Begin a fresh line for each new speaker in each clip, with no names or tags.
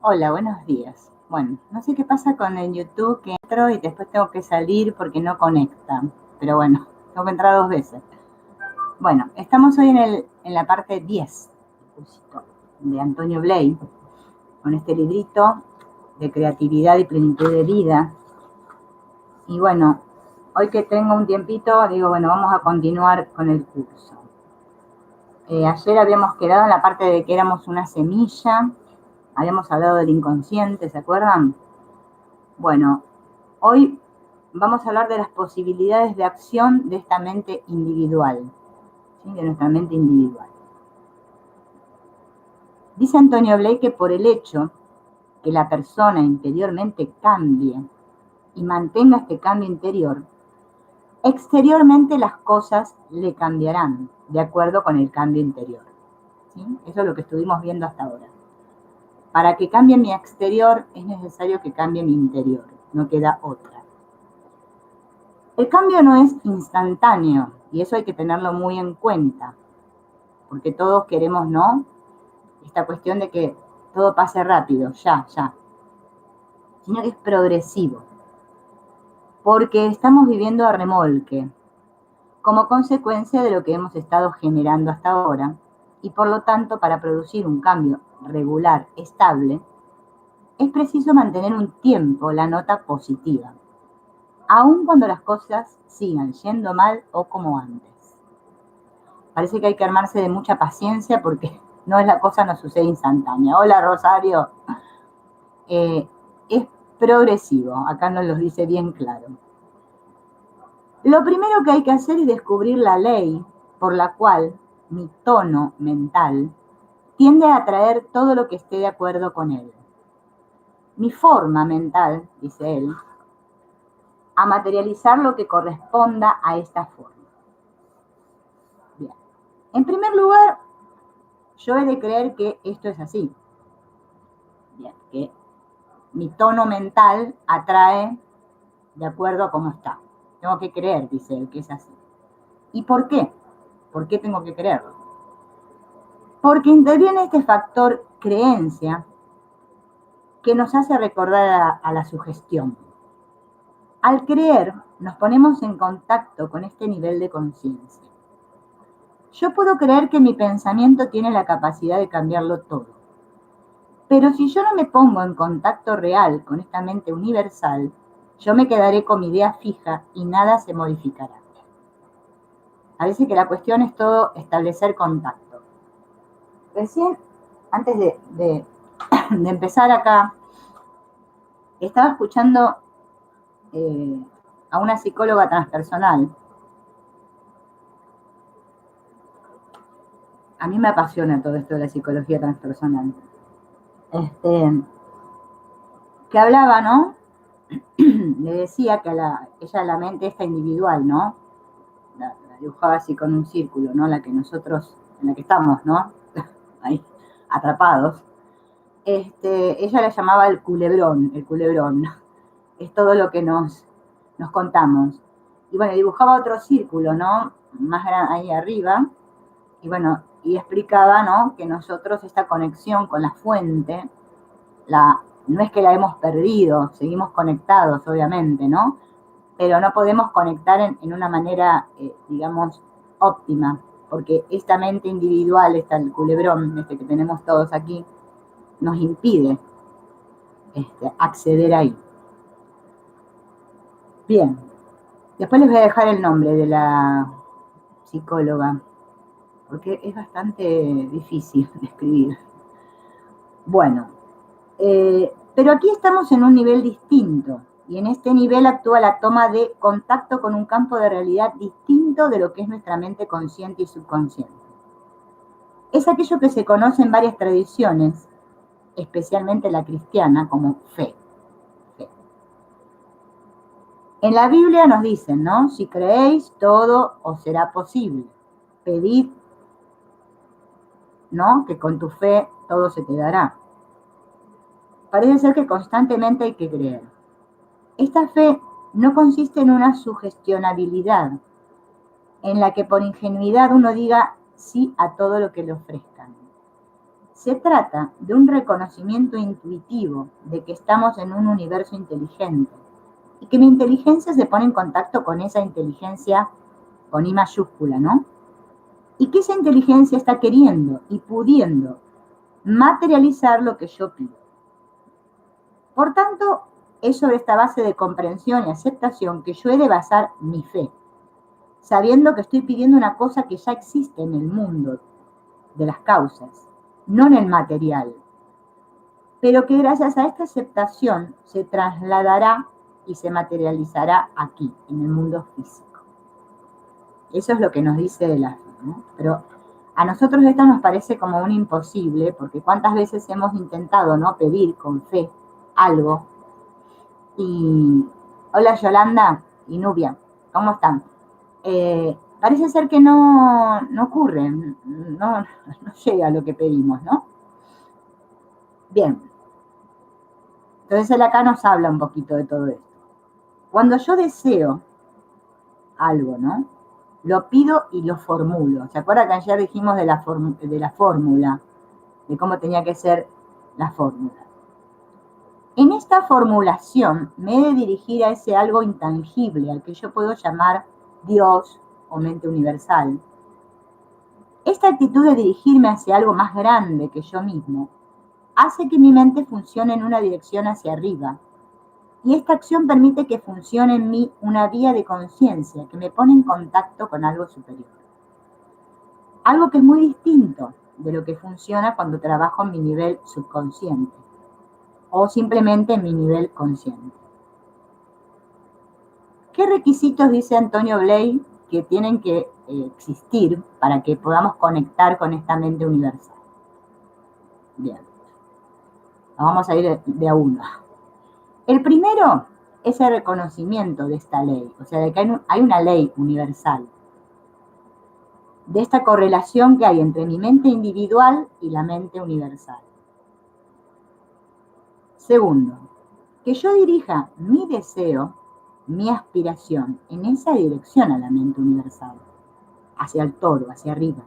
Hola, buenos días. Bueno, no sé qué pasa con el YouTube que entro y después tengo que salir porque no conecta. Pero bueno, tengo que entrar 2 veces. Bueno, estamos hoy en la parte 10 de Antonio Bley, con este librito de creatividad y plenitud de vida. Y bueno, hoy que tengo un tiempito, digo, bueno, vamos a continuar con el curso. Ayer habíamos quedado en la parte de que éramos una semilla, habíamos hablado del inconsciente, ¿se acuerdan? Bueno, hoy vamos a hablar de las posibilidades de acción de esta mente individual, ¿sí? De nuestra mente individual. Dice Antonio Blake que por el hecho que la persona interiormente cambie y mantenga este cambio interior, exteriormente las cosas le cambiarán de acuerdo con el cambio interior. ¿Sí? Eso es lo que estuvimos viendo hasta ahora. Para que cambie mi exterior es necesario que cambie mi interior, no queda otra. El cambio no es instantáneo y eso hay que tenerlo muy en cuenta, porque todos queremos, ¿no? Esta cuestión de que todo pase rápido, ya, sino que es progresivo, porque estamos viviendo a remolque, como consecuencia de lo que hemos estado generando hasta ahora, y por lo tanto, para producir un cambio regular, estable, es preciso mantener un tiempo la nota positiva, aun cuando las cosas sigan yendo mal o como antes. Parece que hay que armarse de mucha paciencia porque la cosa no sucede instantánea. Hola, Rosario. Es progresivo, acá nos lo dice bien claro. Lo primero que hay que hacer es descubrir la ley por la cual mi tono mental tiende a atraer todo lo que esté de acuerdo con él. Mi forma mental, dice él, a materializar lo que corresponda a esta forma. Bien. En primer lugar, yo he de creer que esto es así. Bien, que mi tono mental atrae de acuerdo a cómo está. Tengo que creer, dice él, que es así. ¿Y por qué? ¿Por qué tengo que creerlo? Porque interviene este factor creencia que nos hace recordar a la sugestión. Al creer, nos ponemos en contacto con este nivel de conciencia. Yo puedo creer que mi pensamiento tiene la capacidad de cambiarlo todo. Pero si yo no me pongo en contacto real con esta mente universal, yo me quedaré con mi idea fija y nada se modificará. Parece que la cuestión es todo establecer contacto. Recién, antes de empezar acá, estaba escuchando a una psicóloga transpersonal. A mí me apasiona todo esto de la psicología transpersonal. Que hablaba, ¿no? Le decía que ella la mente esta individual, ¿no? La dibujaba así con un círculo, ¿no? La que nosotros, en la que estamos, ¿no? Ahí, atrapados. Ella la llamaba el culebrón. Es todo lo que nos contamos. Y bueno, dibujaba otro círculo, ¿no? Más grande ahí arriba. Y bueno, y explicaba, ¿no? Que nosotros esta conexión con la fuente, no es que la hemos perdido, seguimos conectados, obviamente, ¿no? Pero no podemos conectar en una manera, digamos, óptima, porque esta mente individual, el culebrón que tenemos todos aquí, nos impide acceder ahí. Bien, después les voy a dejar el nombre de la psicóloga, porque es bastante difícil de escribir. Bueno, pero aquí estamos en un nivel distinto, y en este nivel actúa la toma de contacto con un campo de realidad distinto de lo que es nuestra mente consciente y subconsciente. Es aquello que se conoce en varias tradiciones, especialmente la cristiana, como fe. En la Biblia nos dicen, ¿no? Si creéis, todo os será posible. Pedid, ¿no? Que con tu fe todo se te dará. Parece ser que constantemente hay que creer. Esta fe no consiste en una sugestionabilidad, en la que por ingenuidad uno diga sí a todo lo que le ofrezcan. Se trata de un reconocimiento intuitivo de que estamos en un universo inteligente y que mi inteligencia se pone en contacto con esa inteligencia con I mayúscula, ¿no? Y que esa inteligencia está queriendo y pudiendo materializar lo que yo pido. Por tanto, es sobre esta base de comprensión y aceptación que yo he de basar mi fe, sabiendo que estoy pidiendo una cosa que ya existe en el mundo de las causas, no en el material, pero que gracias a esta aceptación se trasladará y se materializará aquí, en el mundo físico. Eso es lo que nos dice la fe, ¿no? Pero a nosotros esto nos parece como un imposible, porque cuántas veces hemos intentado, ¿no?, pedir con fe algo. Y hola Yolanda y Nubia, ¿cómo están? Parece ser que no ocurre, no llega a lo que pedimos, ¿no? Bien, entonces él acá nos habla un poquito de todo esto. Cuando yo deseo algo, ¿no?, lo pido y lo formulo. ¿Se acuerdan que ayer dijimos de la fórmula, de cómo tenía que ser la fórmula? En esta formulación me he de dirigir a ese algo intangible, al que yo puedo llamar Dios o mente universal. Esta actitud de dirigirme hacia algo más grande que yo mismo hace que mi mente funcione en una dirección hacia arriba. Y esta acción permite que funcione en mí una vía de conciencia que me pone en contacto con algo superior. Algo que es muy distinto de lo que funciona cuando trabajo en mi nivel subconsciente o simplemente en mi nivel consciente. ¿Qué requisitos dice Antonio Bley que tienen que existir para que podamos conectar con esta mente universal? Bien, vamos a ir de a uno. El primero es el reconocimiento de esta ley, o sea, de que hay una ley universal, de esta correlación que hay entre mi mente individual y la mente universal. Segundo, que yo dirija mi deseo, mi aspiración, en esa dirección a la mente universal, hacia el todo, hacia arriba.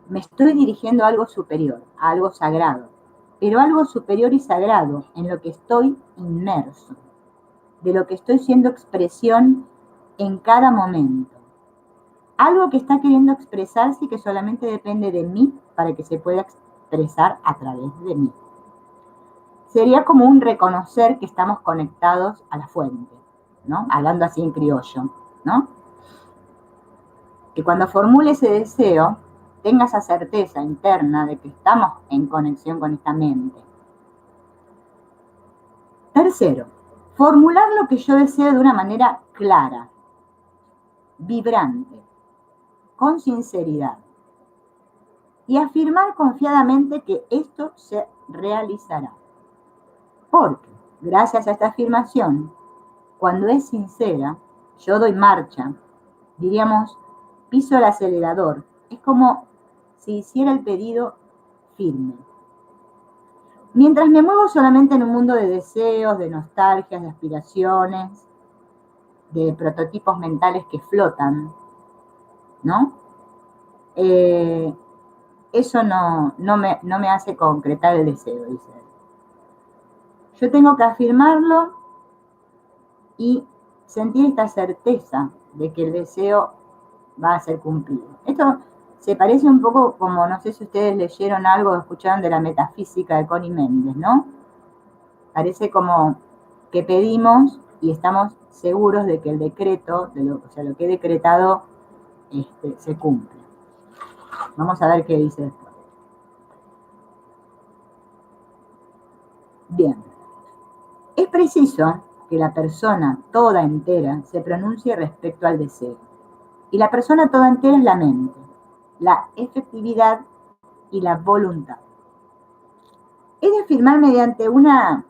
Me estoy dirigiendo a algo superior, a algo sagrado, pero algo superior y sagrado en lo que estoy inmerso, de lo que estoy siendo expresión en cada momento. Algo que está queriendo expresarse y que solamente depende de mí para que se pueda expresar a través de mí. Sería como un reconocer que estamos conectados a la fuente, ¿no? Hablando así en criollo, ¿no? Que cuando formule ese deseo, tenga esa certeza interna de que estamos en conexión con esta mente. Tercero, formular lo que yo deseo de una manera clara, vibrante, con sinceridad. Y afirmar confiadamente que esto se realizará. Porque, gracias a esta afirmación, cuando es sincera, yo doy marcha, diríamos, piso el acelerador. Es como si hiciera el pedido firme. Mientras me muevo solamente en un mundo de deseos, de nostalgias, de aspiraciones, de prototipos mentales que flotan, ¿no? Eso no me hace concretar el deseo, dice él. Yo tengo que afirmarlo y sentir esta certeza de que el deseo va a ser cumplido. Esto se parece un poco como, no sé si ustedes leyeron algo o escucharon de la metafísica de Connie Méndez, ¿no? Parece como que pedimos y estamos seguros de que el decreto, o sea, lo que he decretado, se cumple. Vamos a ver qué dice después. Bien. Es preciso que la persona toda entera se pronuncie respecto al deseo. Y la persona toda entera es la mente, la efectividad y la voluntad. He de afirmar mediante una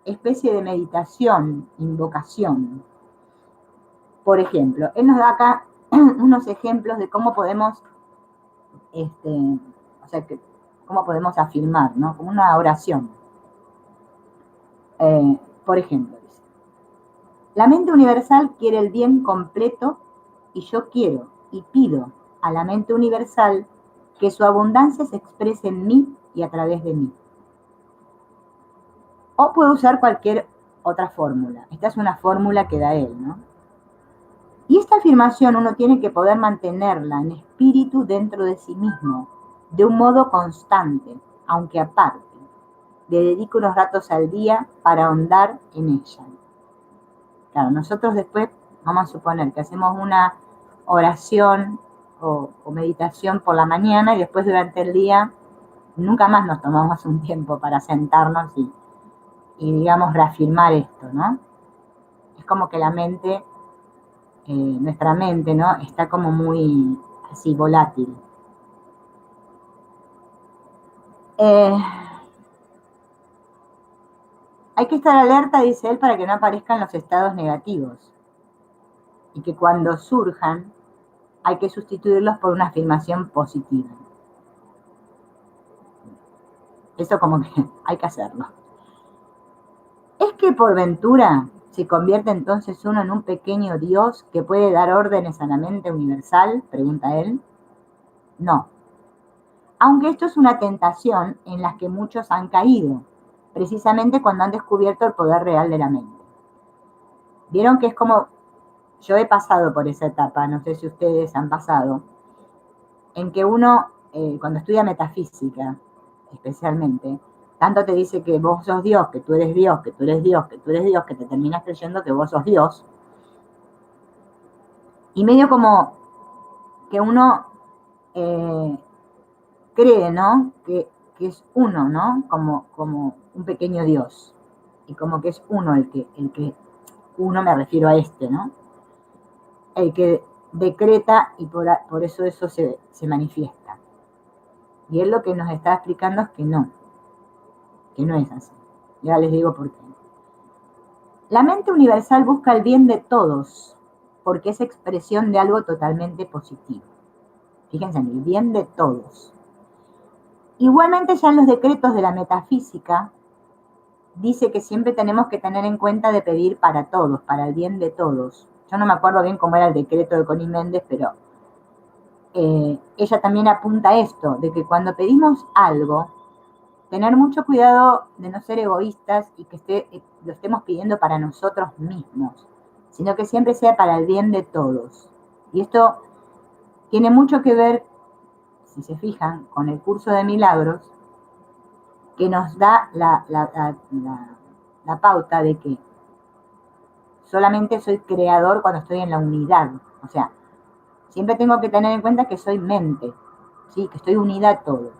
especie de meditación, invocación. Por ejemplo, él nos da acá unos ejemplos de cómo podemos, cómo podemos afirmar, ¿no? Como una oración. Por ejemplo, dice, la mente universal quiere el bien completo y yo quiero y pido a la mente universal que su abundancia se exprese en mí y a través de mí. O puedo usar cualquier otra fórmula. Esta es una fórmula que da él, ¿no? Y esta afirmación uno tiene que poder mantenerla en espíritu dentro de sí mismo, de un modo constante, aunque aparte. Le dedico unos ratos al día para ahondar en ella. Claro, nosotros después vamos a suponer que hacemos una oración o meditación por la mañana y después durante el día nunca más nos tomamos un tiempo para sentarnos y digamos, reafirmar esto, ¿no? Es como que la mente, nuestra mente, ¿no? Está como muy así volátil. Eh, Hay que estar alerta, dice él, para que no aparezcan los estados negativos y que cuando surjan hay que sustituirlos por una afirmación positiva. Eso como que hay que hacerlo. ¿Es que por ventura se convierte entonces uno en un pequeño Dios que puede dar órdenes a la mente universal? Pregunta él. No. Aunque esto es una tentación en la que muchos han caído, precisamente cuando han descubierto el poder real de la mente. Vieron que es como, yo he pasado por esa etapa, no sé si ustedes han pasado, en que uno, cuando estudia metafísica, especialmente, tanto te dice que vos sos Dios, que tú eres Dios, que tú eres Dios, que tú eres Dios, que te terminas creyendo que vos sos Dios. Y medio como que uno cree, ¿no? Que es uno, ¿no? Como un pequeño Dios. Y como que es uno el que uno me refiero a este, ¿no? El que decreta y por eso se manifiesta. Y él lo que nos está explicando es que no es así. Ya les digo por qué. La mente universal busca el bien de todos, porque es expresión de algo totalmente positivo. Fíjense en el bien de todos. Igualmente ya en los decretos de la metafísica dice que siempre tenemos que tener en cuenta de pedir para todos, para el bien de todos. Yo no me acuerdo bien cómo era el decreto de Connie Méndez, pero ella también apunta a esto, de que cuando pedimos algo, tener mucho cuidado de no ser egoístas y que lo estemos pidiendo para nosotros mismos, sino que siempre sea para el bien de todos. Y esto tiene mucho que ver, si se fijan, con el curso de milagros, que nos da la pauta de que solamente soy creador cuando estoy en la unidad. O sea, siempre tengo que tener en cuenta que soy mente, ¿sí? Que estoy unida a todo.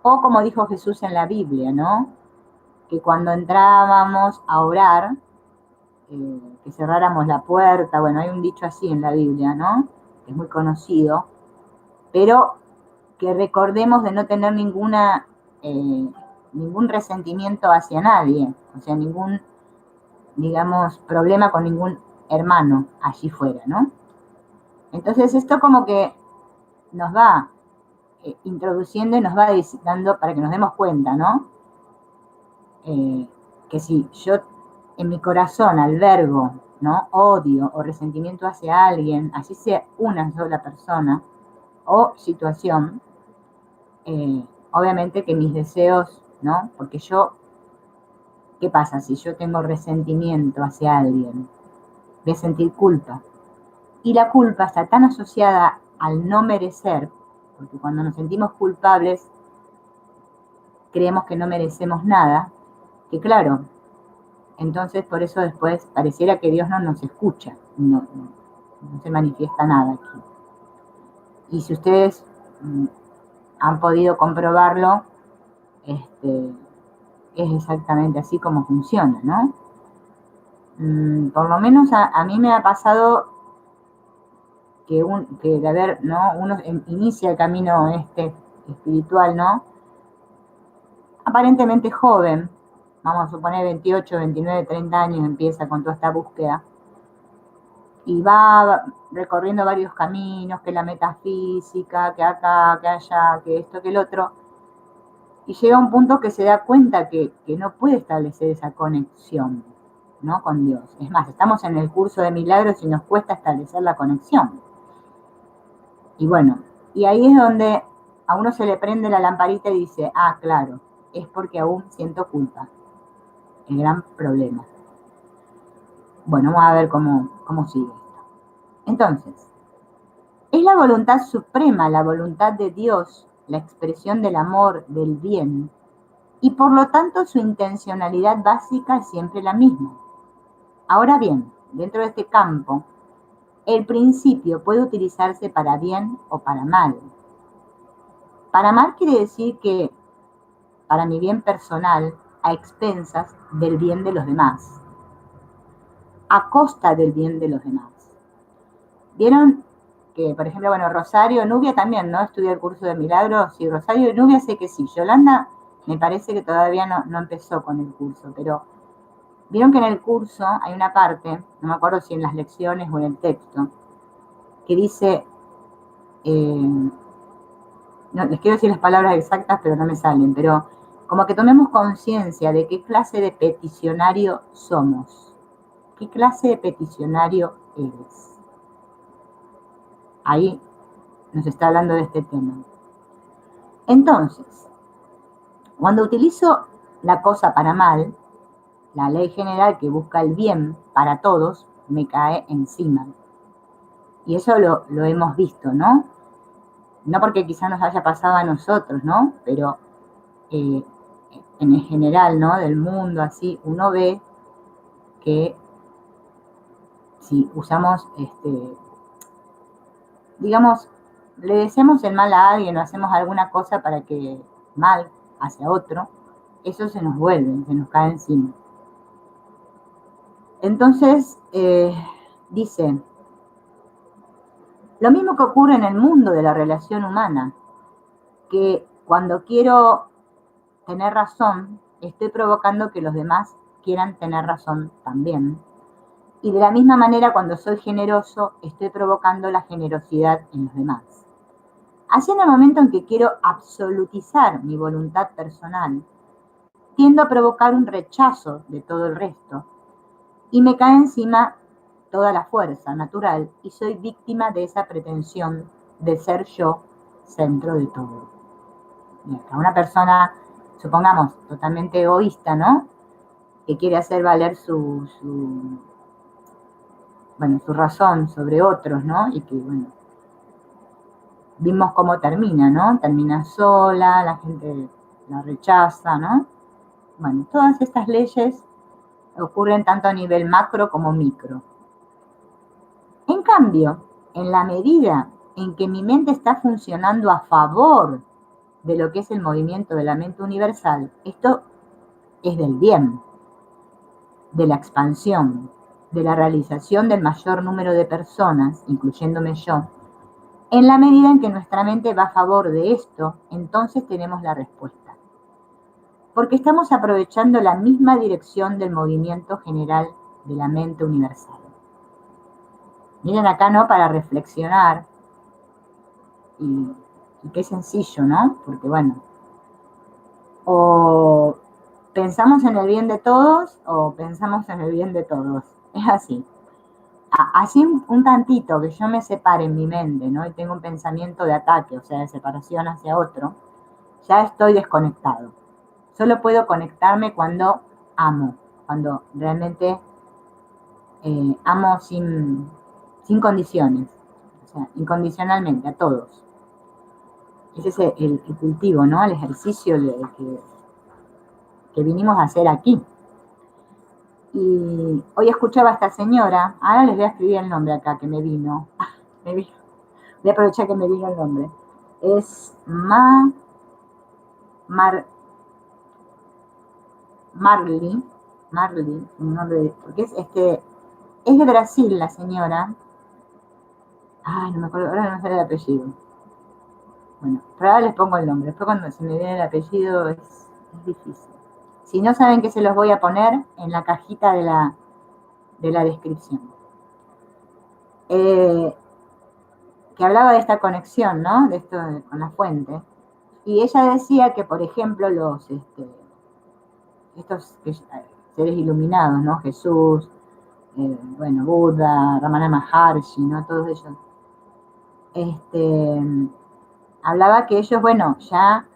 O como dijo Jesús en la Biblia, ¿no? Que cuando entrábamos a orar, que cerráramos la puerta, bueno, hay un dicho así en la Biblia, ¿no? Que es muy conocido, pero que recordemos de no tener ningún resentimiento hacia nadie, o sea, ningún, digamos, problema con ningún hermano allí fuera, ¿no? Entonces esto como que nos va introduciendo y nos va dando para que nos demos cuenta, ¿no? Que si yo en mi corazón albergo, ¿no? Odio o resentimiento hacia alguien, así sea una sola persona o situación, obviamente que mis deseos, ¿no? Porque ¿qué pasa si yo tengo resentimiento hacia alguien? Voy a sentir culpa. Y la culpa está tan asociada al no merecer, porque cuando nos sentimos culpables creemos que no merecemos nada, que claro, entonces por eso después pareciera que Dios no nos escucha, no se manifiesta nada aquí. Y si ustedes han podido comprobarlo, es exactamente así como funciona, ¿no? Por lo menos a mí me ha pasado que de haber, ¿no? Uno inicia el camino espiritual, ¿no? Aparentemente joven, vamos a suponer 28, 29, 30 años, empieza con toda esta búsqueda y va recorriendo varios caminos, que la metafísica, que acá, que allá, que esto, que el otro, y llega a un punto que se da cuenta que no puede establecer esa conexión, ¿no? Con Dios. Es más, estamos en el curso de milagros y nos cuesta establecer la conexión. Y bueno, y ahí es donde a uno se le prende la lamparita y dice, ah, claro, es porque aún siento culpa. El gran problema. Bueno, vamos a ver cómo sigue esto. Entonces, es la voluntad suprema, la voluntad de Dios, la expresión del amor, del bien, y por lo tanto su intencionalidad básica es siempre la misma. Ahora bien, dentro de este campo, el principio puede utilizarse para bien o para mal. Para mal quiere decir que para mi bien personal, a expensas del bien de los demás, a costa del bien de los demás. ¿Vieron que, por ejemplo, bueno, Rosario Nubia también, ¿no? Estudia el curso de milagros. Sí, Rosario Nubia sé que sí. Yolanda me parece que todavía no empezó con el curso, pero vieron que en el curso hay una parte, no me acuerdo si en las lecciones o en el texto, que dice, no, les quiero decir las palabras exactas, pero no me salen, pero como que tomemos conciencia de qué clase de peticionario somos, qué clase de peticionario eres. Ahí nos está hablando de este tema. Entonces, cuando utilizo la cosa para mal, la ley general que busca el bien para todos me cae encima. Y eso lo hemos visto, ¿no? No porque quizá nos haya pasado a nosotros, ¿no? Pero en el general, ¿no? Del mundo, así, uno ve que si usamos, digamos, le deseamos el mal a alguien o hacemos alguna cosa para que mal hacia otro, eso se nos vuelve, se nos cae encima. Entonces, dice, lo mismo que ocurre en el mundo de la relación humana, que cuando quiero tener razón, estoy provocando que los demás quieran tener razón también. Y de la misma manera, cuando soy generoso, estoy provocando la generosidad en los demás. Así, en el momento en que quiero absolutizar mi voluntad personal, tiendo a provocar un rechazo de todo el resto y me cae encima toda la fuerza natural y soy víctima de esa pretensión de ser yo centro de todo. Una persona, supongamos, totalmente egoísta, ¿no? Que quiere hacer valer su razón sobre otros, ¿no? Y que, bueno, vimos cómo termina, ¿no? Termina sola, la gente la rechaza, ¿no? Bueno, todas estas leyes ocurren tanto a nivel macro como micro. En cambio, en la medida en que mi mente está funcionando a favor de lo que es el movimiento de la mente universal, esto es del bien, de la expansión, de la realización del mayor número de personas, incluyéndome yo. En la medida en que nuestra mente va a favor de esto, entonces tenemos la respuesta. Porque estamos aprovechando la misma dirección del movimiento general de la mente universal. Miren acá, ¿no? Para reflexionar. Y qué sencillo, ¿no? Porque, bueno, o pensamos en el bien de todos o pensamos en el bien de todos. Es así. Así un tantito que yo me separe en mi mente, ¿no? Y tengo un pensamiento de ataque, o sea, de separación hacia otro, ya estoy desconectado. Solo puedo conectarme cuando amo, cuando realmente amo sin condiciones, o sea, incondicionalmente a todos. Ese es el cultivo, ¿no? El ejercicio que vinimos a hacer aquí. Y hoy escuchaba a esta señora, ahora les voy a escribir el nombre acá que me vino. Voy a aprovechar que me vino el nombre. Es Marley, un nombre, porque es de Brasil la señora. Ay, no me acuerdo, ahora no me sale el apellido. Bueno, pero ahora les pongo el nombre. Después cuando se me viene el apellido es difícil. Si no saben que se los voy a poner en la cajita de la descripción. Que hablaba de esta conexión, ¿no? De esto con la fuente. Y ella decía que, por ejemplo, estos seres iluminados, ¿no? Jesús, bueno, Buda, Ramana Maharshi, ¿no? Todos ellos. hablaba que ellos, bueno, ya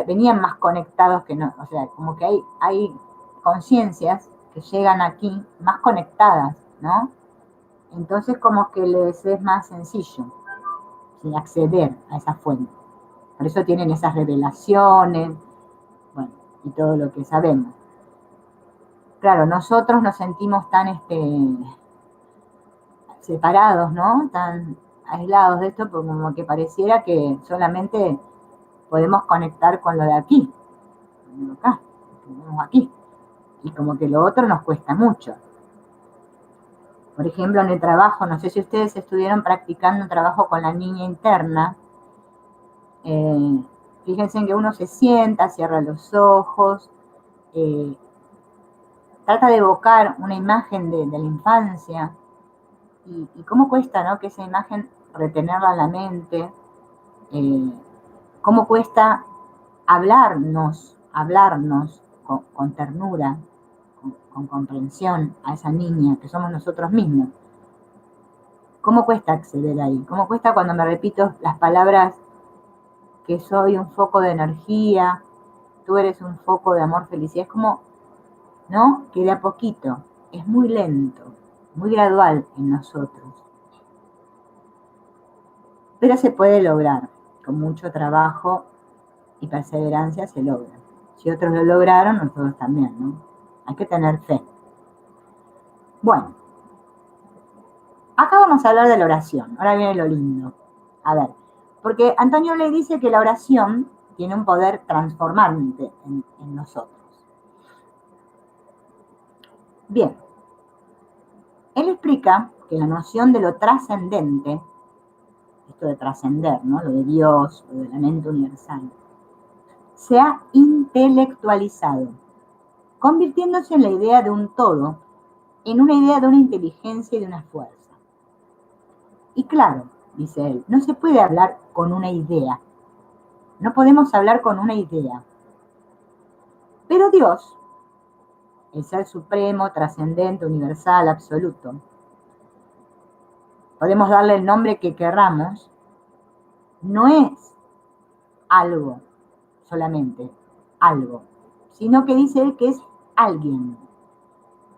venían más conectados que no, o sea, como que hay conciencias que llegan aquí más conectadas, ¿no? Entonces como que les es más sencillo, ¿sí? Acceder a esa fuente. Por eso tienen esas revelaciones, bueno, y todo lo que sabemos. Claro, nosotros nos sentimos tan separados, ¿no? Tan aislados de esto, porque como que pareciera que solamente podemos conectar con lo de aquí, con lo acá, lo que tenemos aquí. Y como que lo otro nos cuesta mucho. Por ejemplo, en el trabajo, no sé si ustedes estuvieron practicando un trabajo con la niña interna. Eh, Fíjense en que uno se sienta, cierra los ojos, eh, trata de evocar una imagen de la infancia y cómo cuesta, ¿no? Que esa imagen retenerla en la mente, eh, cómo cuesta hablarnos con ternura, con comprensión a esa niña que somos nosotros mismos. ¿Cómo cuesta acceder ahí? ¿Cómo cuesta cuando me repito las palabras que soy un foco de energía, tú eres un foco de amor, felicidad? Es como, ¿no? Que de a poquito, es muy lento, muy gradual en nosotros. Pero se puede lograr, con mucho trabajo y perseverancia se logra. Si otros lo lograron, nosotros también, ¿no? Hay que tener fe. Bueno, acá vamos a hablar de la oración. Ahora viene lo lindo. A ver, porque Antonio le dice que la oración tiene un poder transformante en nosotros. Bien, él explica que la noción de lo trascendente, esto de trascender, ¿no? Lo de Dios, lo de la mente universal, se ha intelectualizado, convirtiéndose en la idea de un todo, en una idea de una inteligencia y de una fuerza. Y claro, dice él, no se puede hablar con una idea. No podemos hablar con una idea. Pero Dios, el ser supremo, trascendente, universal, absoluto, podemos darle el nombre que querramos, no es algo solamente, algo, sino que dice él que es alguien.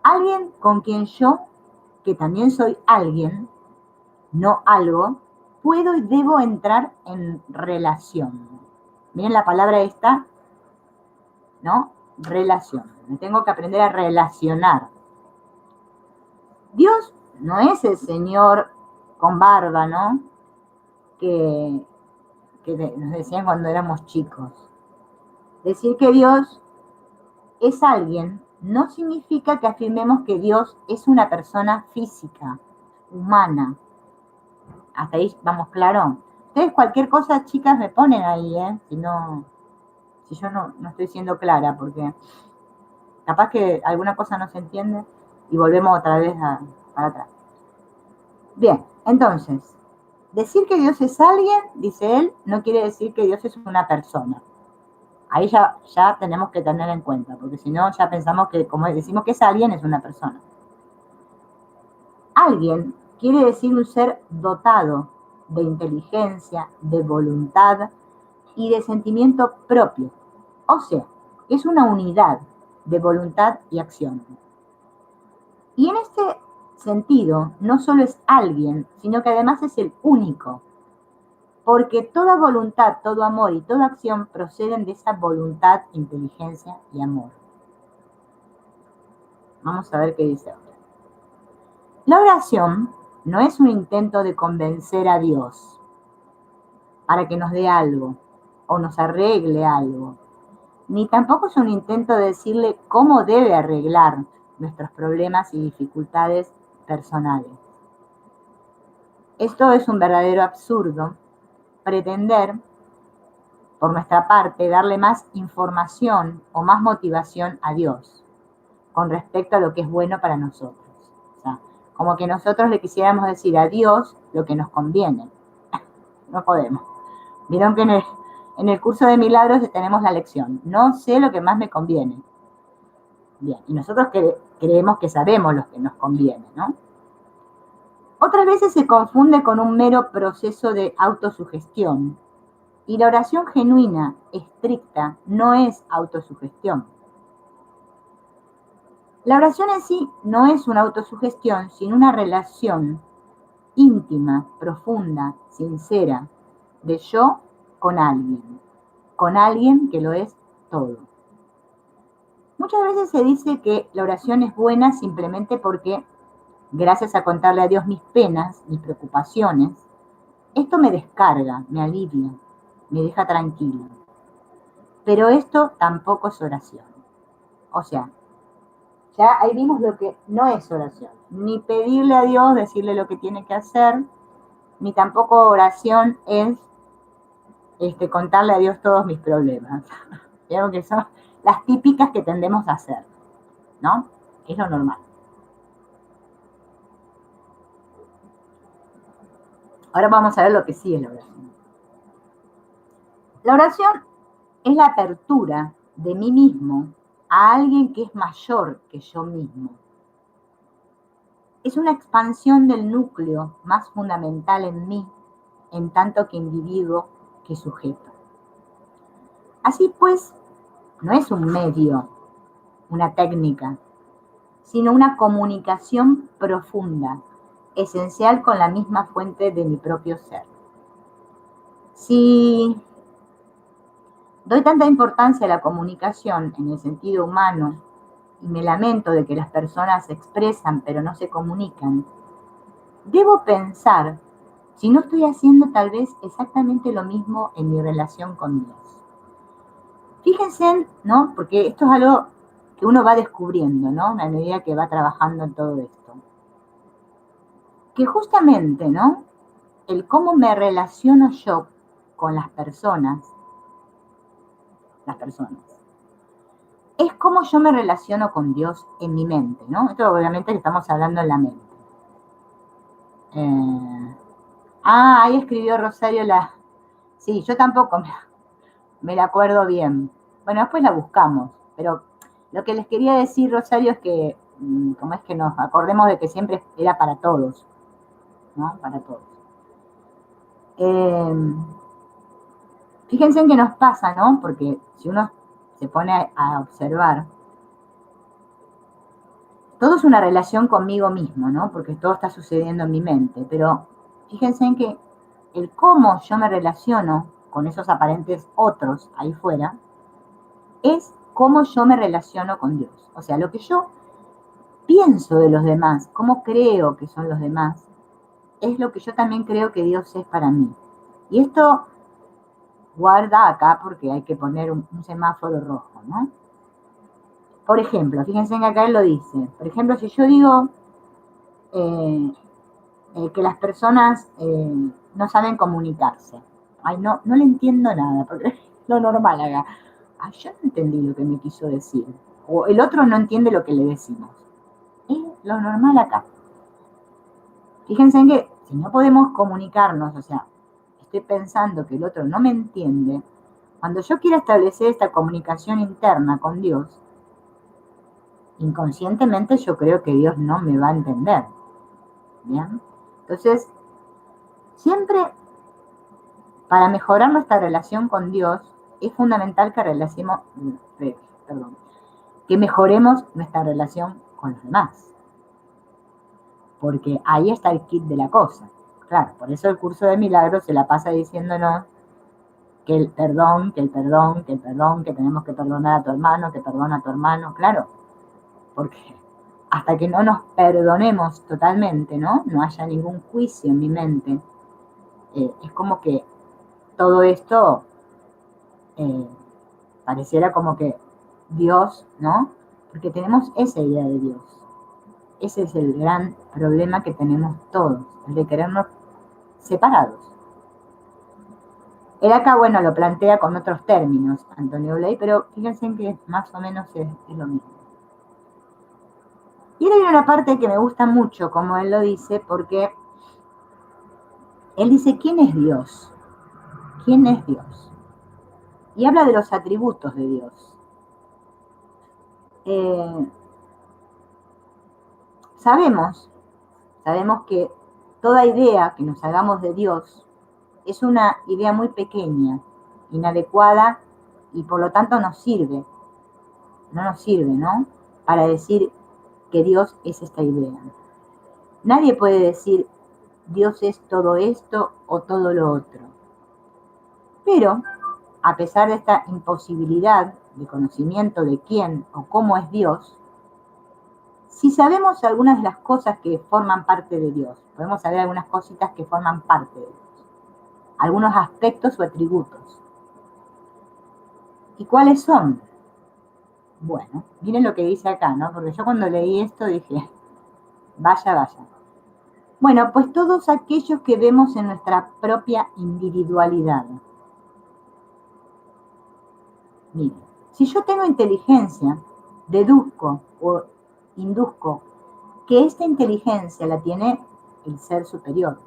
Alguien con quien yo, que también soy alguien, no algo, puedo y debo entrar en relación. Miren la palabra esta, ¿no? Relación. Me tengo que aprender a relacionar. Dios no es el Señor con barba, ¿no? Que nos decían cuando éramos chicos. Decir que Dios es alguien no significa que afirmemos que Dios es una persona física, humana. Hasta ahí vamos claro. Ustedes cualquier cosa, chicas, me ponen ahí, ¿eh? Si yo no estoy siendo clara, porque capaz que alguna cosa no se entiende y volvemos otra vez para atrás. Bien, entonces, decir que Dios es alguien, dice él, no quiere decir que Dios es una persona. Ahí ya tenemos que tener en cuenta, porque si no, ya pensamos que como decimos que es alguien, es una persona. Alguien quiere decir un ser dotado de inteligencia, de voluntad y de sentimiento propio. O sea, es una unidad de voluntad y acción. Y en este sentido, no solo es alguien, sino que además es el único, porque toda voluntad, todo amor y toda acción proceden de esa voluntad, inteligencia y amor. Vamos a ver qué dice ahora. La oración no es un intento de convencer a Dios para que nos dé algo o nos arregle algo, ni tampoco es un intento de decirle cómo debe arreglar nuestros problemas y dificultades personales. Esto es un verdadero absurdo, pretender, por nuestra parte, darle más información o más motivación a Dios con respecto a lo que es bueno para nosotros. O sea, como que nosotros le quisiéramos decir a Dios lo que nos conviene. No podemos. Vieron que en el curso de milagros tenemos la lección. No sé lo que más me conviene. Bien, y nosotros creemos que sabemos lo que nos conviene, ¿no? Otras veces se confunde con un mero proceso de autosugestión. Y la oración genuina, estricta, no es autosugestión. La oración en sí no es una autosugestión, sino una relación íntima, profunda, sincera, de yo con alguien que lo es todo. Muchas veces se dice que la oración es buena simplemente porque, gracias a contarle a Dios mis penas, mis preocupaciones, esto me descarga, me alivia, me deja tranquilo. Pero esto tampoco es oración. O sea, ya ahí vimos lo que no es oración. Ni pedirle a Dios, decirle lo que tiene que hacer, ni tampoco oración es contarle a Dios todos mis problemas. Creo que son las típicas que tendemos a hacer, ¿no? Es lo normal. Ahora vamos a ver lo que sí es la oración. La oración es la apertura de mí mismo a alguien que es mayor que yo mismo. Es una expansión del núcleo más fundamental en mí, en tanto que individuo que sujeto. Así pues, no es un medio, una técnica, sino una comunicación profunda, esencial con la misma fuente de mi propio ser. Si doy tanta importancia a la comunicación en el sentido humano y me lamento de que las personas se expresan pero no se comunican, debo pensar si no estoy haciendo tal vez exactamente lo mismo en mi relación con Dios. Fíjense, ¿no? Porque esto es algo que uno va descubriendo, ¿no? A medida que va trabajando en todo esto. Que justamente, ¿no? El cómo me relaciono yo con las personas, es cómo yo me relaciono con Dios en mi mente, ¿no? Esto obviamente que estamos hablando en la mente. Ahí escribió Rosario la... Sí, yo tampoco me la acuerdo bien. Bueno, después la buscamos, pero lo que les quería decir, Rosario, es que, como es que nos acordemos de que siempre era para todos, ¿no? Para todos. Fíjense en qué nos pasa, ¿no? Porque si uno se pone a observar, todo es una relación conmigo mismo, ¿no? Porque todo está sucediendo en mi mente, pero fíjense en que el cómo yo me relaciono con esos aparentes otros ahí fuera es cómo yo me relaciono con Dios. O sea, lo que yo pienso de los demás, cómo creo que son los demás, es lo que yo también creo que Dios es para mí. Y esto guarda acá porque hay que poner un semáforo rojo, ¿no? Por ejemplo, fíjense que acá él lo dice. Por ejemplo, si yo digo que las personas no saben comunicarse. Ay, no le entiendo nada, porque es lo normal acá. Ay, yo no entendí lo que me quiso decir. O el otro no entiende lo que le decimos. Es lo normal acá. Fíjense en que si no podemos comunicarnos, o sea, estoy pensando que el otro no me entiende, cuando yo quiera establecer esta comunicación interna con Dios, inconscientemente yo creo que Dios no me va a entender. ¿Bien? Entonces, siempre para mejorar nuestra relación con Dios es fundamental que mejoremos nuestra relación con los demás. Porque ahí está el kit de la cosa. Claro, por eso el curso de milagros se la pasa diciéndonos que el perdón, que el perdón, que el perdón, que tenemos que perdonar a tu hermano, que perdona a tu hermano, claro, porque hasta que no nos perdonemos totalmente, ¿no? No haya ningún juicio en mi mente, es como que todo esto pareciera como que Dios, ¿no? Porque tenemos esa idea de Dios. Ese es el gran problema que tenemos todos, el de querernos separados. Él acá, bueno, lo plantea con otros términos, Antonio Bley, pero fíjense que más o menos es lo mismo. Y hay una parte que me gusta mucho, como él lo dice, porque él dice, ¿quién es Dios? ¿Quién es Dios? Y habla de los atributos de Dios. Eh, sabemos que Toda idea que nos hagamos de Dios es una idea muy pequeña, inadecuada y por lo tanto no nos sirve, ¿no? Para decir que Dios es esta idea. Nadie puede decir Dios es todo esto o todo lo otro. Pero, a pesar de esta imposibilidad de conocimiento de quién o cómo es Dios, si sabemos algunas de las cosas que forman parte de Dios, podemos saber algunas cositas que forman parte de Dios, algunos aspectos o atributos. ¿Y cuáles son? Bueno, miren lo que dice acá, ¿no? Porque yo cuando leí esto dije, vaya. Bueno, pues todos aquellos que vemos en nuestra propia individualidad. Miren, si yo tengo inteligencia, deduzco o induzco que esta inteligencia la tiene el ser superior,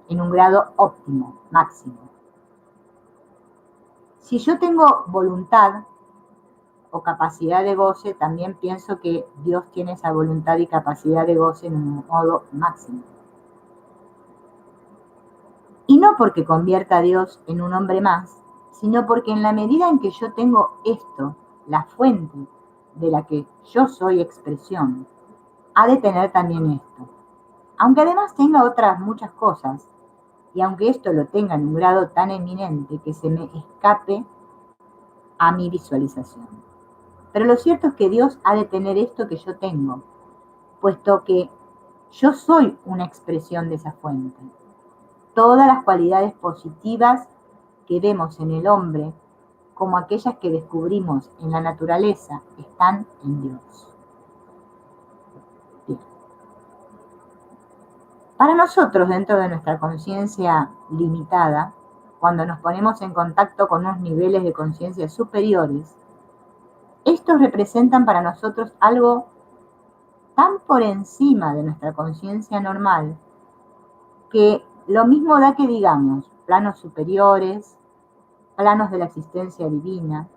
en un grado óptimo, máximo. Si yo tengo voluntad o capacidad de goce, también pienso que Dios tiene esa voluntad y capacidad de goce en un modo máximo. Y no porque convierta a Dios en un hombre más, sino porque en la medida en que yo tengo esto, la fuente de la que yo soy expresión, ha de tener también esto. Aunque además tenga otras muchas cosas, y aunque esto lo tenga en un grado tan eminente que se me escape a mi visualización. Pero lo cierto es que Dios ha de tener esto que yo tengo, puesto que yo soy una expresión de esa fuente. Todas las cualidades positivas que vemos en el hombre, como aquellas que descubrimos en la naturaleza, están en Dios. Bien. Para nosotros, dentro de nuestra conciencia limitada, cuando nos ponemos en contacto con unos niveles de conciencia superiores, estos representan para nosotros algo tan por encima de nuestra conciencia normal que lo mismo da que digamos planos superiores, planos de la existencia divina.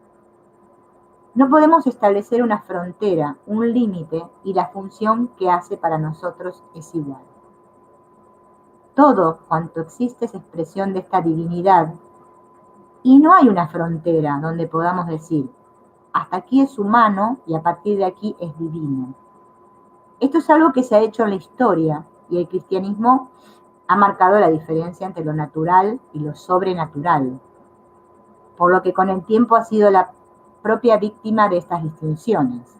No podemos establecer una frontera, un límite, y la función que hace para nosotros es igual. Todo cuanto existe es expresión de esta divinidad, y no hay una frontera donde podamos decir, hasta aquí es humano y a partir de aquí es divino. Esto es algo que se ha hecho en la historia, y el cristianismo ha marcado la diferencia entre lo natural y lo sobrenatural, por lo que con el tiempo ha sido la propia víctima de estas distinciones,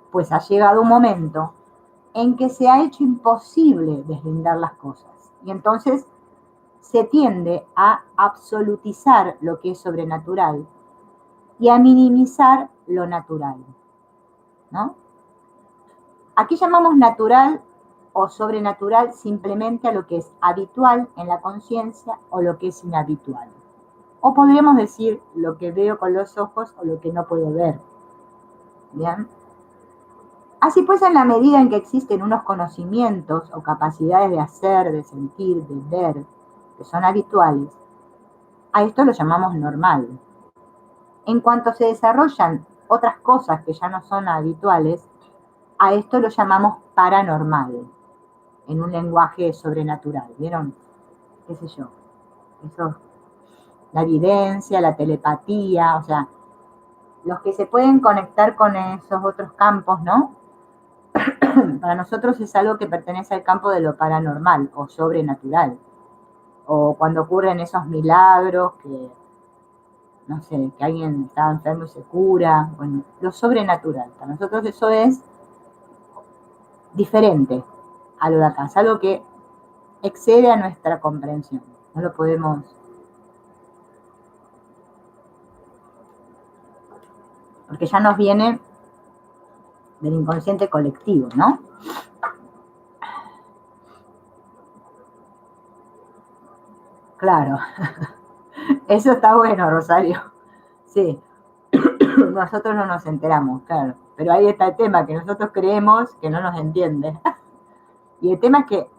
pues ha llegado un momento en que se ha hecho imposible deslindar las cosas, y entonces se tiende a absolutizar lo que es sobrenatural y a minimizar lo natural, ¿no? Aquí llamamos natural o sobrenatural simplemente a lo que es habitual en la conciencia o lo que es inhabitual. O podríamos decir lo que veo con los ojos o lo que no puedo ver. ¿Bien? Así pues, en la medida en que existen unos conocimientos o capacidades de hacer, de sentir, de ver, que son habituales, a esto lo llamamos normal. En cuanto se desarrollan otras cosas que ya no son habituales, a esto lo llamamos paranormal, en un lenguaje sobrenatural. ¿Vieron? ¿Qué sé yo? Eso, la evidencia, la telepatía, o sea, los que se pueden conectar con esos otros campos, ¿no? Para nosotros es algo que pertenece al campo de lo paranormal o sobrenatural. O cuando ocurren esos milagros que, no sé, que alguien estaba enfermo y se cura. Bueno, lo sobrenatural. Para nosotros eso es diferente a lo de acá. Es algo que excede a nuestra comprensión. No lo podemos... Porque ya nos viene del inconsciente colectivo, ¿no? Claro. Eso está bueno, Rosario. Sí. Nosotros no nos enteramos, claro. Pero ahí está el tema, que nosotros creemos que no nos entiende. Y el tema es que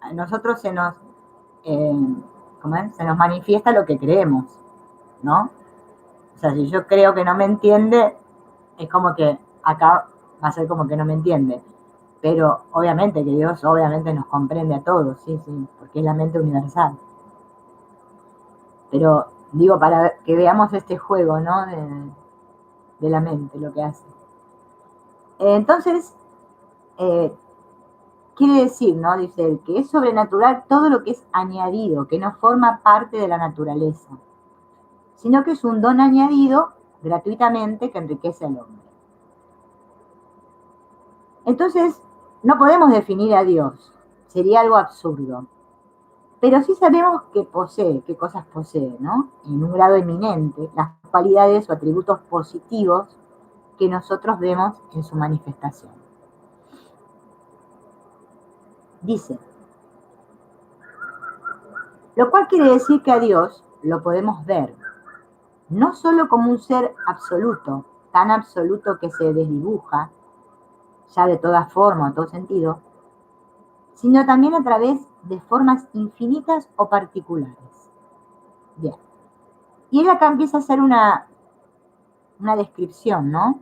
a nosotros eh, ¿cómo es? Se nos manifiesta lo que creemos, ¿no? O sea, si yo creo que no me entiende, es como que acá va a ser como que no me entiende. pero obviamente que Dios obviamente nos comprende a todos, sí, sí, porque es la mente universal. Pero digo, para que veamos este juego, ¿no? De la mente, lo que hace. Entonces, eh, quiere decir, ¿no? Dice él, que es sobrenatural todo lo que es añadido, que no forma parte de la naturaleza, sino que es un don añadido gratuitamente que enriquece al hombre. Entonces, no podemos definir a Dios, sería algo absurdo, pero sí sabemos que posee, qué cosas posee, ¿no? En un grado eminente, las cualidades o atributos positivos que nosotros vemos en su manifestación. Dice, lo cual quiere decir que a Dios lo podemos ver, no solo como un ser absoluto, tan absoluto que se desdibuja, ya de toda forma o todo sentido, sino también a través de formas infinitas o particulares. Bien. Y él acá empieza a hacer una descripción, ¿no?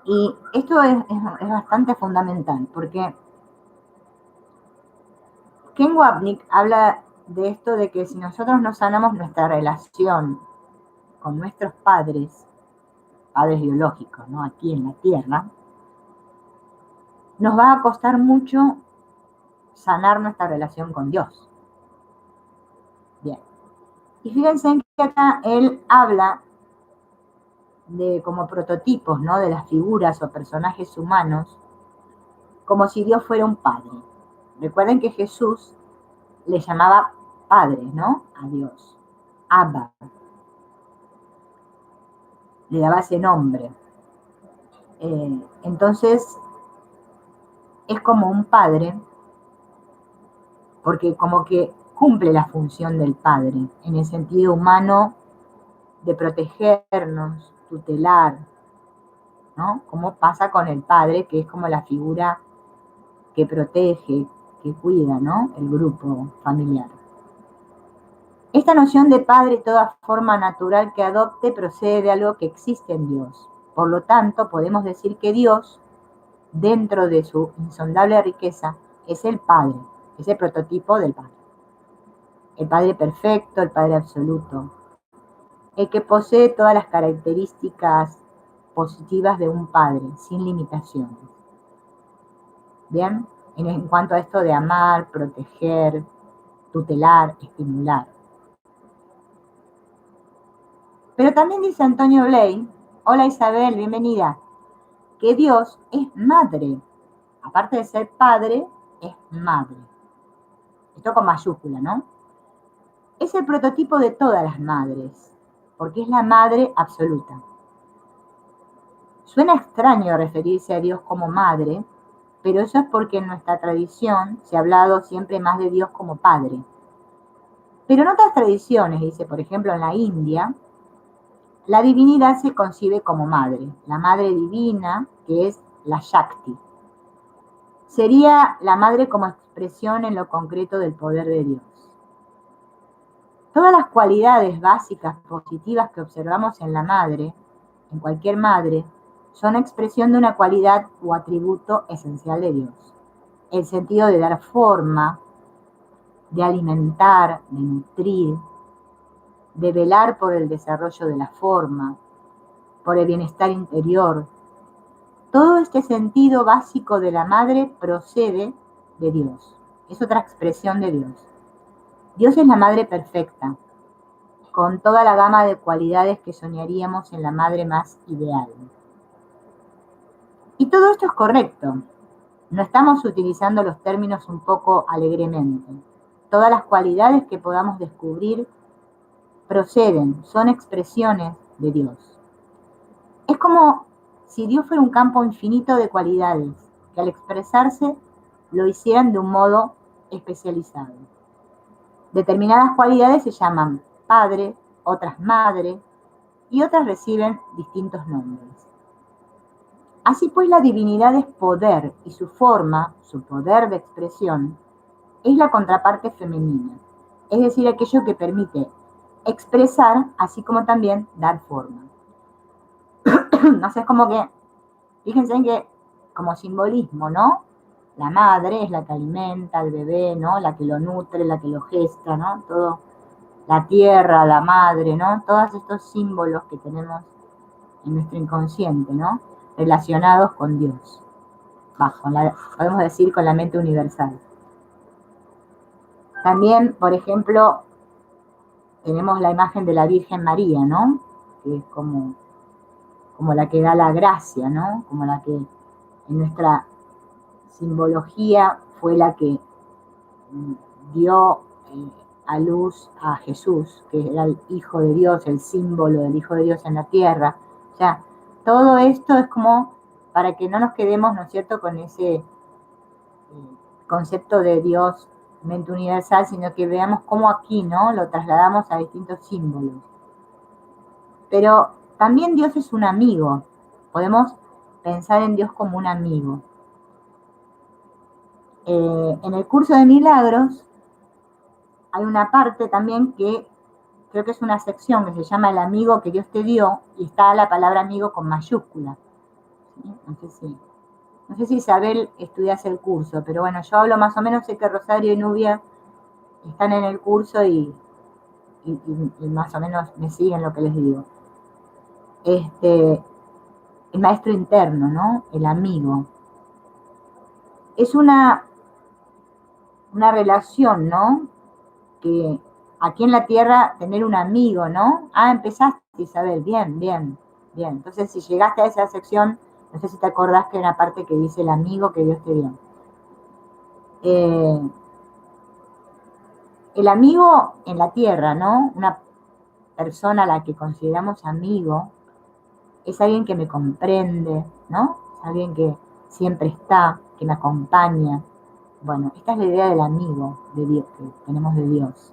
Y esto es bastante fundamental, porque Ken Wapnick habla de esto de que si nosotros no sanamos nuestra relación con nuestros padres biológicos, ¿no? Aquí en la Tierra, nos va a costar mucho sanar nuestra relación con Dios. Bien. Y fíjense que acá él habla de como prototipos, ¿no? De las figuras o personajes humanos, como si Dios fuera un padre. Recuerden que Jesús le llamaba padre, ¿no? A Dios. Abba. Le daba ese nombre. Entonces, es como un padre, porque como que cumple la función del padre, en el sentido humano de protegernos, tutelar, ¿no? Como pasa con el padre, que es como la figura que protege, que cuida, ¿no? El grupo familiar. Esta noción de padre y toda forma natural que adopte procede de algo que existe en Dios. Por lo tanto, podemos decir que Dios, dentro de su insondable riqueza, es el Padre, es el prototipo del Padre. El Padre perfecto, el Padre absoluto, el que posee todas las características positivas de un Padre, sin limitaciones. Bien, en cuanto a esto de amar, proteger, tutelar, estimular. Pero también dice Antonio Bley, hola Isabel, bienvenida, que Dios es madre. Aparte de ser padre, es madre. Esto con mayúscula, ¿no? Es el prototipo de todas las madres, porque es la madre absoluta. Suena extraño referirse a Dios como madre, pero eso es porque en nuestra tradición se ha hablado siempre más de Dios como padre. Pero en otras tradiciones, dice, por ejemplo en la India, la divinidad se concibe como madre, la madre divina, que es la Shakti. Sería la madre como expresión en lo concreto del poder de Dios. Todas las cualidades básicas positivas que observamos en la madre, en cualquier madre, son expresión de una cualidad o atributo esencial de Dios. El sentido de dar forma, de alimentar, de nutrir, de velar por el desarrollo de la forma, por el bienestar interior. Todo este sentido básico de la madre procede de Dios. Es otra expresión de Dios. Dios es la madre perfecta, con toda la gama de cualidades que soñaríamos en la madre más ideal. Y todo esto es correcto. No estamos utilizando los términos un poco alegremente. Todas las cualidades que podamos descubrir proceden, son expresiones de Dios. Es como si Dios fuera un campo infinito de cualidades, que al expresarse lo hicieran de un modo especializado. Determinadas cualidades se llaman padre, otras madre, y otras reciben distintos nombres. Así pues, la divinidad es poder y su forma, su poder de expresión, es la contraparte femenina, es decir, aquello que permite expresar, así como también dar forma. No sé, es como que, fíjense en que como simbolismo, ¿no? La madre es la que alimenta al bebé, ¿no? La que lo nutre, la que lo gesta, ¿no? Todo, la tierra, la madre, ¿no? Todos estos símbolos que tenemos en nuestro inconsciente, ¿no? Relacionados con Dios. Podemos decir con la mente universal. También, por ejemplo, tenemos la imagen de la Virgen María, ¿no? Que es como la que da la gracia, ¿no? Como la que en nuestra simbología fue la que dio a luz a Jesús, que era el Hijo de Dios, el símbolo del Hijo de Dios en la tierra. O sea, todo esto es como para que no nos quedemos, ¿no es cierto?, con ese concepto de Dios, mente universal, sino que veamos cómo aquí, ¿no?, lo trasladamos a distintos símbolos. Pero también Dios es un amigo. Podemos pensar en Dios como un amigo. En el curso de milagros hay una parte también que creo que es una sección que se llama El amigo que Dios te dio, y está la palabra amigo con mayúscula. ¿Sí? No sé si Isabel estudias el curso, pero bueno, yo hablo más o menos, sé que Rosario y Nubia están en el curso y más o menos me siguen lo que les digo. El maestro interno, ¿no? El amigo. Es una relación, ¿no? Que aquí en la tierra tener un amigo, ¿no? Ah, empezaste, Isabel, bien, bien, bien. Entonces, si llegaste a esa sección, no sé si te acordás que hay una parte que dice el amigo que Dios te dio. El amigo en la tierra, ¿no? Una persona a la que consideramos amigo es alguien que me comprende, ¿no? Es alguien que siempre está, que me acompaña. Bueno, esta es la idea del amigo de Dios, que tenemos de Dios.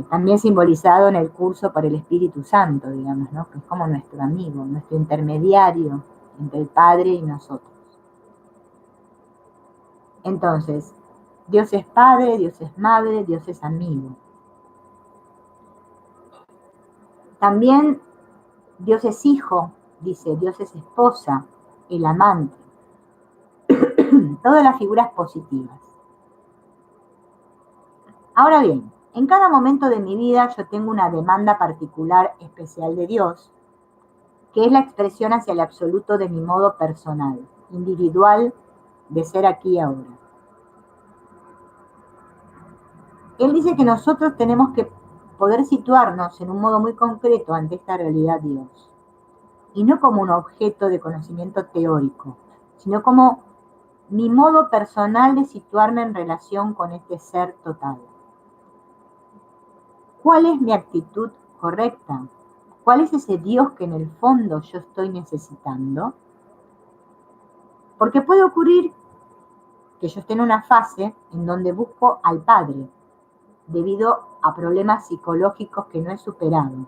También simbolizado en el curso por el Espíritu Santo, digamos, ¿no? Que es como nuestro amigo, nuestro intermediario entre el Padre y nosotros. Entonces, Dios es Padre, Dios es Madre, Dios es amigo. También Dios es hijo, dice, Dios es esposa, el amante. Todas las figuras positivas. Ahora bien, en cada momento de mi vida yo tengo una demanda particular especial de Dios, que es la expresión hacia el absoluto de mi modo personal, individual, de ser aquí y ahora. Él dice que nosotros tenemos que poder situarnos en un modo muy concreto ante esta realidad Dios, y no como un objeto de conocimiento teórico, sino como mi modo personal de situarme en relación con este ser total. ¿Cuál es mi actitud correcta? ¿Cuál es ese Dios que en el fondo yo estoy necesitando? Porque puede ocurrir que yo esté en una fase en donde busco al Padre, debido a problemas psicológicos que no he superado.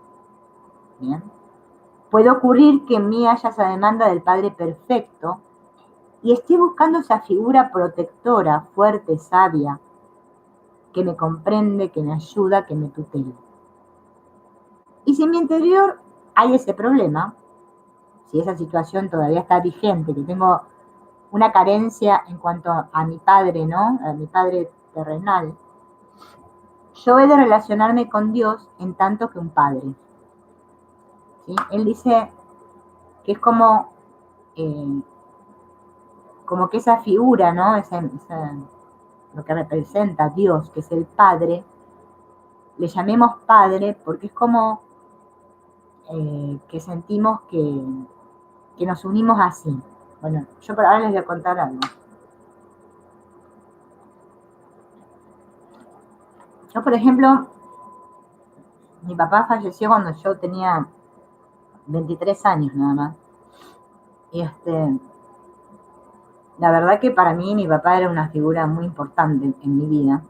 ¿Bien? Puede ocurrir que en mí haya esa demanda del Padre perfecto y esté buscando esa figura protectora, fuerte, sabia, que me comprende, que me ayuda, que me tutela. Y si en mi interior hay ese problema, si esa situación todavía está vigente, que tengo una carencia en cuanto a mi padre, ¿no? A mi padre terrenal, yo he de relacionarme con Dios en tanto que un padre. ¿Sí? Él dice que es como que esa figura, ¿no? Lo que representa a Dios, que es el Padre, le llamemos Padre porque es como que sentimos que nos unimos así. Bueno, yo por ahora les voy a contar algo. Yo, por ejemplo, mi papá falleció cuando yo tenía 23 años nada más. Y la verdad que para mí mi papá era una figura muy importante en mi vida.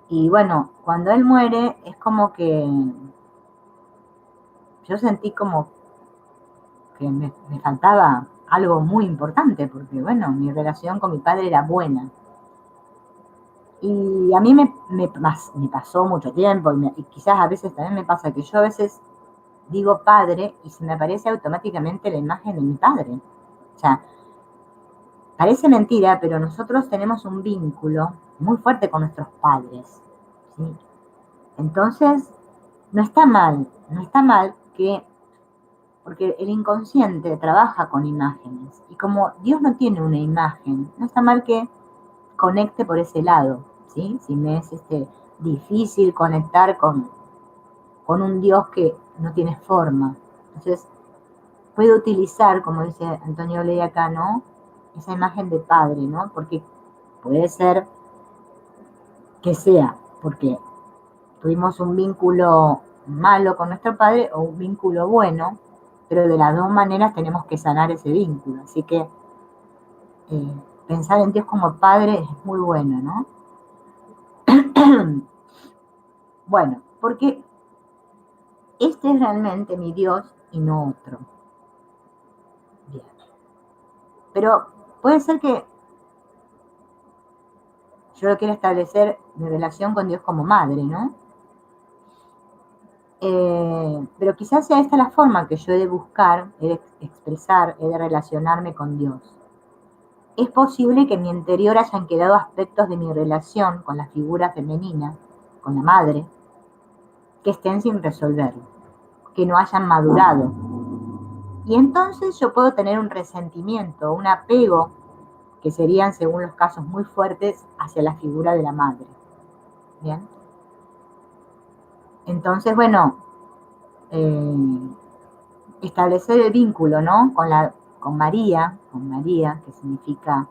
Y bueno, cuando él muere es como que yo sentí como que me faltaba algo muy importante, porque bueno, mi relación con mi padre era buena. Y a mí me pasó mucho tiempo, y quizás a veces también me pasa que yo a veces digo padre y se me aparece automáticamente la imagen de mi padre. O sea, parece mentira, pero nosotros tenemos un vínculo muy fuerte con nuestros padres, ¿sí? Entonces, no está mal que, porque el inconsciente trabaja con imágenes, y como Dios no tiene una imagen, no está mal que conecte por ese lado, ¿sí? Si me es difícil conectar con un Dios que no tiene forma. Entonces, puede utilizar, como dice Antonio Ley acá, ¿no? Esa imagen de padre, ¿no? Porque puede ser que sea, porque tuvimos un vínculo malo con nuestro padre o un vínculo bueno, pero de las dos maneras tenemos que sanar ese vínculo. Así que pensar en Dios como padre es muy bueno, ¿no? Bueno, porque este es realmente mi Dios y no otro. Bien. Pero puede ser que yo quiera establecer mi relación con Dios como madre, ¿no? Pero quizás sea esta la forma que yo he de buscar, he de expresar, he de relacionarme con Dios. Es posible que en mi interior hayan quedado aspectos de mi relación con la figura femenina, con la madre, que estén sin resolver, que no hayan madurado. Y entonces yo puedo tener un resentimiento, un apego, que serían, según los casos, muy fuertes hacia la figura de la madre. ¿Bien? Entonces, bueno, establecer el vínculo, ¿no? Con María, que significa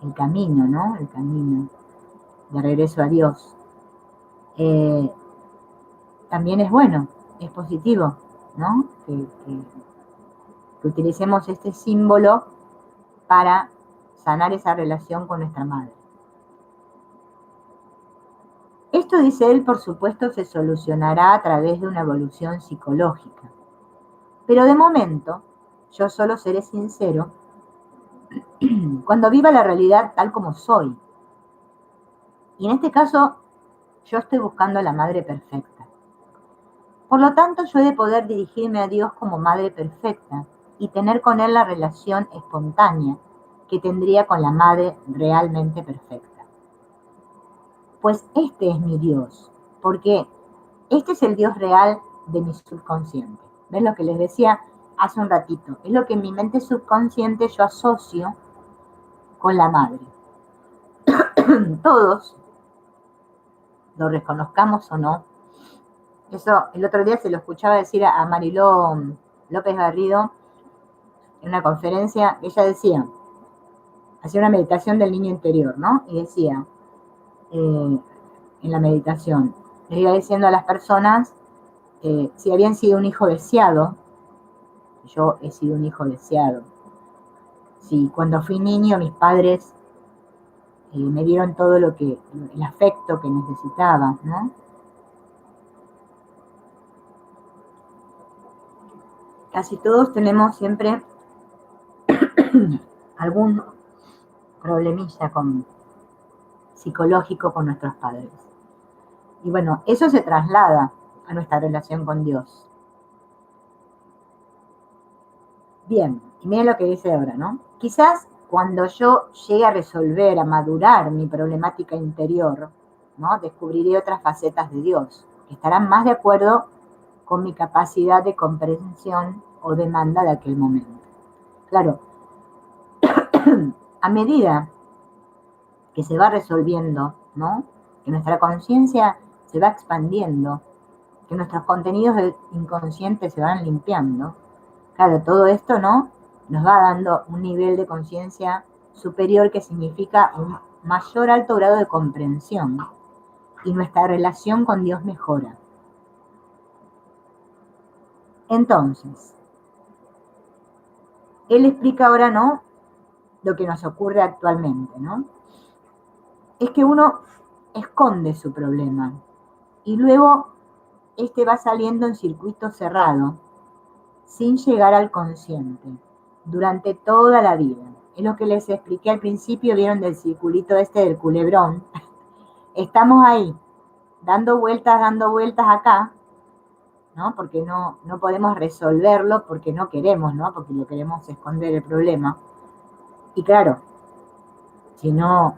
el camino, ¿no? El camino de regreso a Dios. También es bueno, es positivo, ¿no? Que utilicemos este símbolo para sanar esa relación con nuestra madre. Esto, dice él, por supuesto, se solucionará a través de una evolución psicológica. Pero de momento, yo solo seré sincero cuando viva la realidad tal como soy. Y en este caso, yo estoy buscando a la madre perfecta. Por lo tanto, yo he de poder dirigirme a Dios como madre perfecta y tener con Él la relación espontánea que tendría con la madre realmente perfecta. Pues este es mi Dios, porque este es el Dios real de mi subconsciente. ¿Ven lo que les decía hace un ratito? Es lo que en mi mente subconsciente yo asocio con la madre. Todos, lo reconozcamos o no, eso el otro día se lo escuchaba decir a Mariló López Garrido en una conferencia. Ella decía, hacía una meditación del niño interior, ¿no? Y decía, en la meditación, le iba diciendo a las personas si habían sido un hijo deseado. Yo he sido un hijo deseado. Si cuando fui niño mis padres me dieron todo el afecto que necesitaba, ¿no? Casi todos tenemos siempre algún problemilla psicológico con nuestros padres. Y bueno, eso se traslada a nuestra relación con Dios. Bien, y miren lo que dice ahora, ¿no? Quizás cuando yo llegue a resolver, a madurar mi problemática interior, ¿no? Descubriré otras facetas de Dios, que estarán más de acuerdo con mi capacidad de comprensión o demanda de aquel momento. Claro, a medida que se va resolviendo, ¿no? Que nuestra conciencia se va expandiendo, que nuestros contenidos del inconsciente se van limpiando. Claro, todo esto, ¿no? Nos va dando un nivel de conciencia superior que significa un mayor alto grado de comprensión y nuestra relación con Dios mejora. Entonces, él explica ahora, ¿no? Lo que nos ocurre actualmente, ¿no? Es que uno esconde su problema y luego este va saliendo en circuito cerrado sin llegar al consciente durante toda la vida. Es lo que les expliqué al principio, vieron del circulito este del culebrón. Estamos ahí, dando vueltas acá, ¿no? Porque no podemos resolverlo porque no queremos, ¿no? Porque lo queremos esconder el problema. Y claro, si no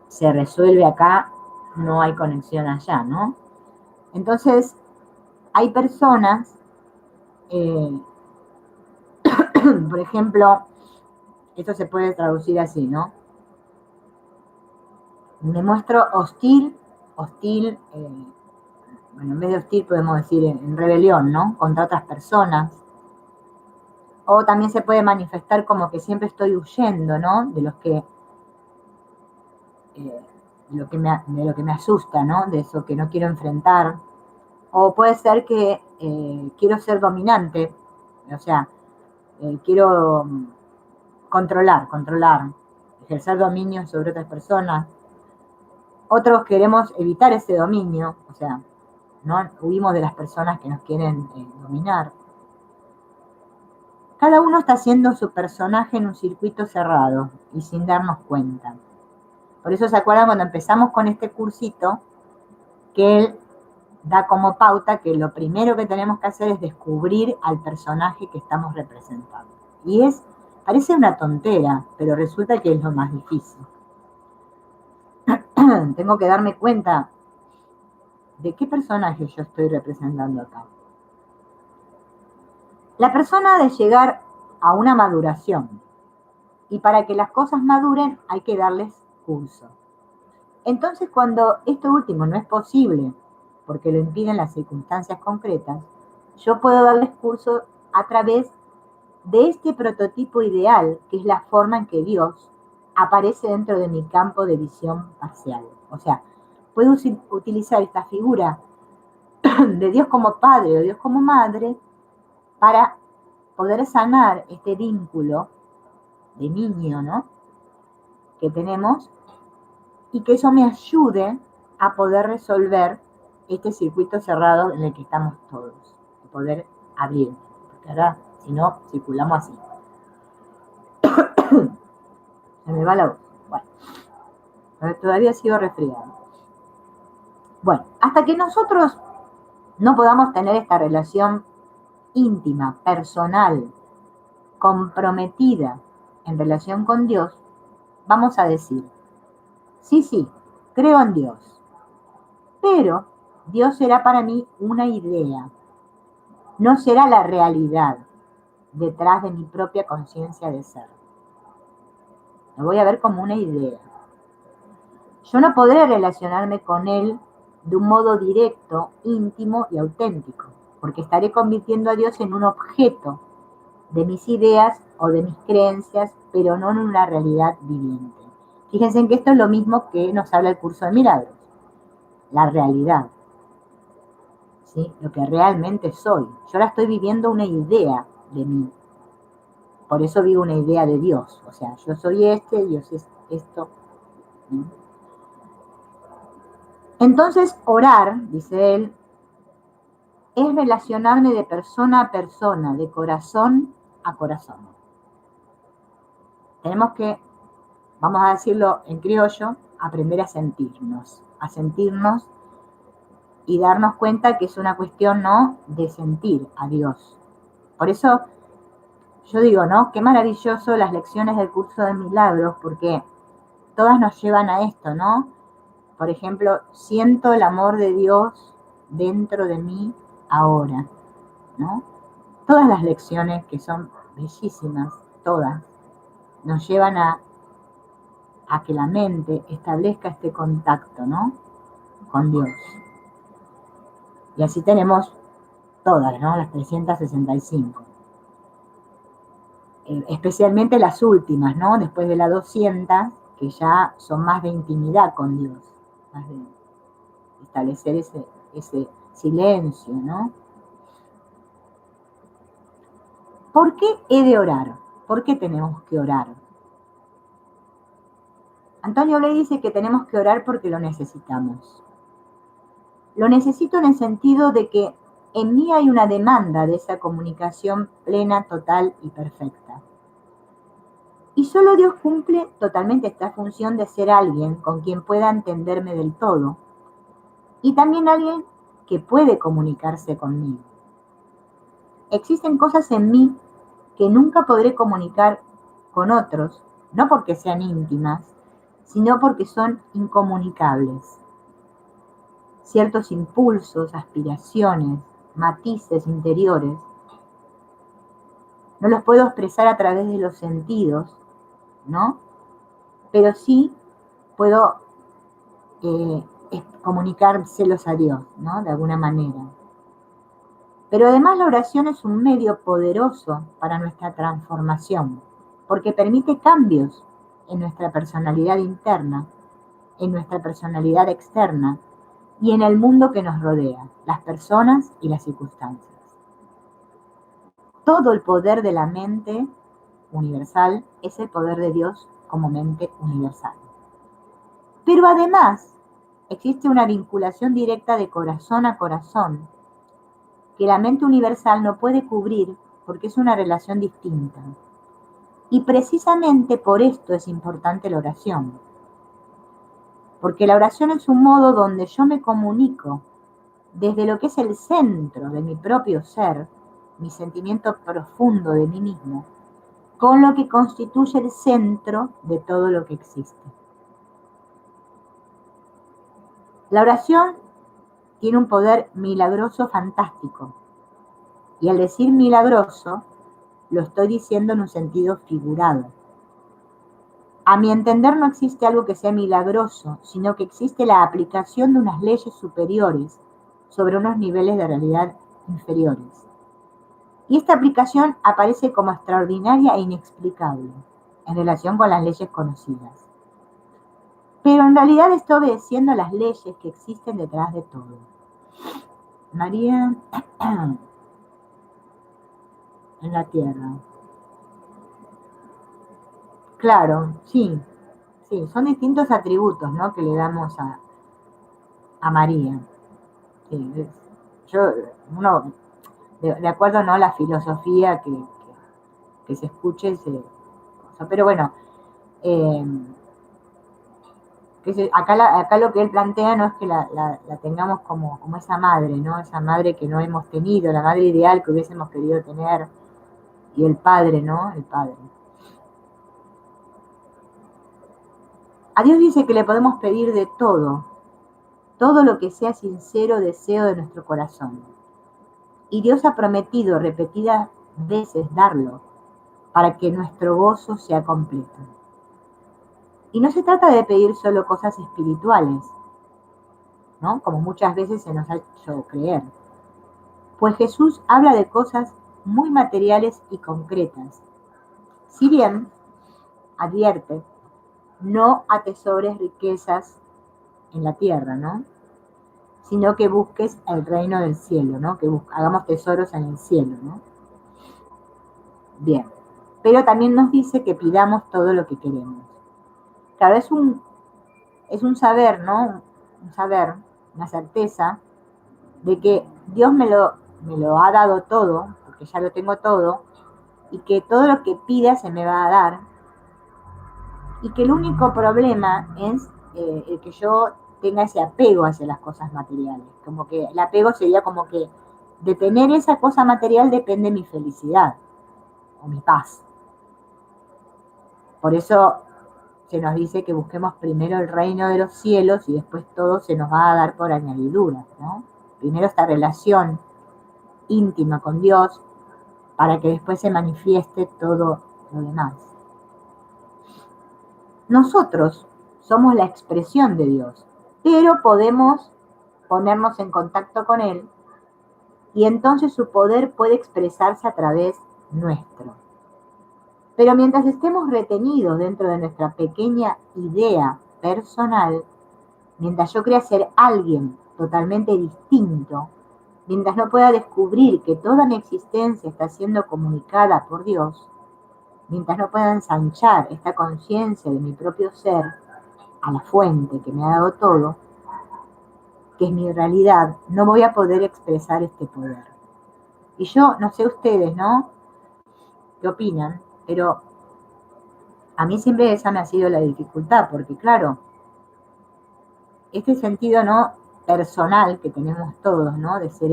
se resuelve acá, no hay conexión allá, ¿no? Entonces, hay personas, eh, por ejemplo, esto se puede traducir así, ¿no? Me muestro hostil, bueno, en vez de hostil podemos decir en rebelión, ¿no? Contra otras personas. O también se puede manifestar como que siempre estoy huyendo, ¿no? De lo que me asusta, ¿no? De eso que no quiero enfrentar. O puede ser que quiero ser dominante, o sea, quiero controlar, ejercer dominio sobre otras personas. Otros queremos evitar ese dominio, o sea, no huimos de las personas que nos quieren dominar. Cada uno está haciendo su personaje en un circuito cerrado y sin darnos cuenta. Por eso se acuerdan cuando empezamos con este cursito, que él da como pauta que lo primero que tenemos que hacer es descubrir al personaje que estamos representando. Y parece una tontera, pero resulta que es lo más difícil. Tengo que darme cuenta de qué personaje yo estoy representando acá. La persona ha de llegar a una maduración, y para que las cosas maduren hay que darles curso. Entonces, cuando esto último no es posible, porque lo impiden las circunstancias concretas, yo puedo darles curso a través de este prototipo ideal, que es la forma en que Dios aparece dentro de mi campo de visión parcial. O sea, puedo utilizar esta figura de Dios como padre o Dios como madre para poder sanar este vínculo de niño, ¿no? Que tenemos, y que eso me ayude a poder resolver este circuito cerrado en el que estamos todos, y poder abrir, porque ahora, si no, circulamos así. Se me va la voz. Bueno, todavía sigo resfriado. Bueno, hasta que nosotros no podamos tener esta relación íntima, personal, comprometida en relación con Dios, vamos a decir, sí, creo en Dios, pero Dios será para mí una idea, no será la realidad detrás de mi propia conciencia de ser. Lo voy a ver como una idea. Yo no podré relacionarme con Él de un modo directo, íntimo y auténtico, porque estaré convirtiendo a Dios en un objeto de mis ideas o de mis creencias, pero no en una realidad viviente. Fíjense en que esto es lo mismo que nos habla el curso de milagros, la realidad, ¿sí? Lo que realmente soy. Yo ahora estoy viviendo una idea de mí, por eso vivo una idea de Dios, o sea, yo soy Dios es esto. Entonces, orar, dice él, es relacionarme de persona a persona, de corazón a corazón. Tenemos que, vamos a decirlo en criollo, aprender a sentirnos y darnos cuenta que es una cuestión, ¿no?, de sentir a Dios. Por eso yo digo, ¿no?, qué maravilloso las lecciones del curso de milagros, porque todas nos llevan a esto, ¿no? Por ejemplo, siento el amor de Dios dentro de mí ahora, ¿no? Todas las lecciones, que son bellísimas, todas, nos llevan a que la mente establezca este contacto, ¿no?, con Dios. Y así tenemos todas, ¿no?, las 365. Especialmente las últimas, ¿no?, después de las 200, que ya son más de intimidad con Dios, más de establecer ese silencio, ¿no? ¿Por qué he de orar? ¿Por qué tenemos que orar? Antonio le dice que tenemos que orar porque lo necesitamos. Lo necesito en el sentido de que en mí hay una demanda de esa comunicación plena, total y perfecta. Y solo Dios cumple totalmente esta función de ser alguien con quien pueda entenderme del todo, y también alguien que puede comunicarse conmigo. existen cosas en mí que nunca podré comunicar con otros, no porque sean íntimas, sino porque son incomunicables. Ciertos impulsos, aspiraciones, matices interiores, no los puedo expresar a través de los sentidos, ¿no? Pero sí puedo comunicárselos a Dios, ¿no? De alguna manera. Pero además la oración es un medio poderoso para nuestra transformación, porque permite cambios en nuestra personalidad interna, en nuestra personalidad externa y en el mundo que nos rodea, las personas y las circunstancias. Todo el poder de la mente universal es el poder de Dios como mente universal. Pero además existe una vinculación directa de corazón a corazón que la mente universal no puede cubrir porque es una relación distinta. Y precisamente por esto es importante la oración. Porque la oración es un modo donde yo me comunico desde lo que es el centro de mi propio ser, mi sentimiento profundo de mí mismo, con lo que constituye el centro de todo lo que existe. La oración tiene un poder milagroso fantástico. Y al decir milagroso, lo estoy diciendo en un sentido figurado. A mi entender no existe algo que sea milagroso, sino que existe la aplicación de unas leyes superiores sobre unos niveles de realidad inferiores. Y esta aplicación aparece como extraordinaria e inexplicable en relación con las leyes conocidas. Pero en realidad está obedeciendo las leyes que existen detrás de todo. María en la tierra. Claro, sí, sí, son distintos atributos, ¿no? Que le damos a María. Sí, yo, uno, de acuerdo, ¿no? La filosofía que se escuche, pero bueno, eh, acá lo que él plantea no es que la tengamos como esa madre, ¿no? Esa madre que no hemos tenido, la madre ideal que hubiésemos querido tener, y el padre, ¿no? El padre. A Dios dice que le podemos pedir de todo lo que sea sincero deseo de nuestro corazón. Y Dios ha prometido repetidas veces darlo para que nuestro gozo sea completo. Y no se trata de pedir solo cosas espirituales, ¿no? Como muchas veces se nos ha hecho creer. Pues Jesús habla de cosas muy materiales y concretas. Si bien, advierte, no atesores riquezas en la tierra, ¿no? Sino que busques el reino del cielo, ¿no? Que hagamos tesoros en el cielo, ¿no? Bien. Pero también nos dice que pidamos todo lo que queremos. Claro, es un saber, ¿no? Un saber, una certeza de que Dios me lo ha dado todo, porque ya lo tengo todo, y que todo lo que pida se me va a dar, y que el único problema es el que yo tenga ese apego hacia las cosas materiales. Como que el apego sería como que de tener esa cosa material depende mi felicidad o mi paz. Por eso se nos dice que busquemos primero el reino de los cielos y después todo se nos va a dar por añadidura, ¿no? Primero esta relación íntima con Dios para que después se manifieste todo lo demás. Nosotros somos la expresión de Dios, pero podemos ponernos en contacto con Él y entonces su poder puede expresarse a través nuestro. Pero mientras estemos retenidos dentro de nuestra pequeña idea personal, mientras yo crea ser alguien totalmente distinto, mientras no pueda descubrir que toda mi existencia está siendo comunicada por Dios, mientras no pueda ensanchar esta conciencia de mi propio ser a la fuente que me ha dado todo, que es mi realidad, no voy a poder expresar este poder. Y yo, no sé ustedes, ¿no? ¿Qué opinan? Pero a mí siempre esa me ha sido la dificultad, porque claro, este sentido, ¿no? Personal que tenemos todos, ¿no? De ser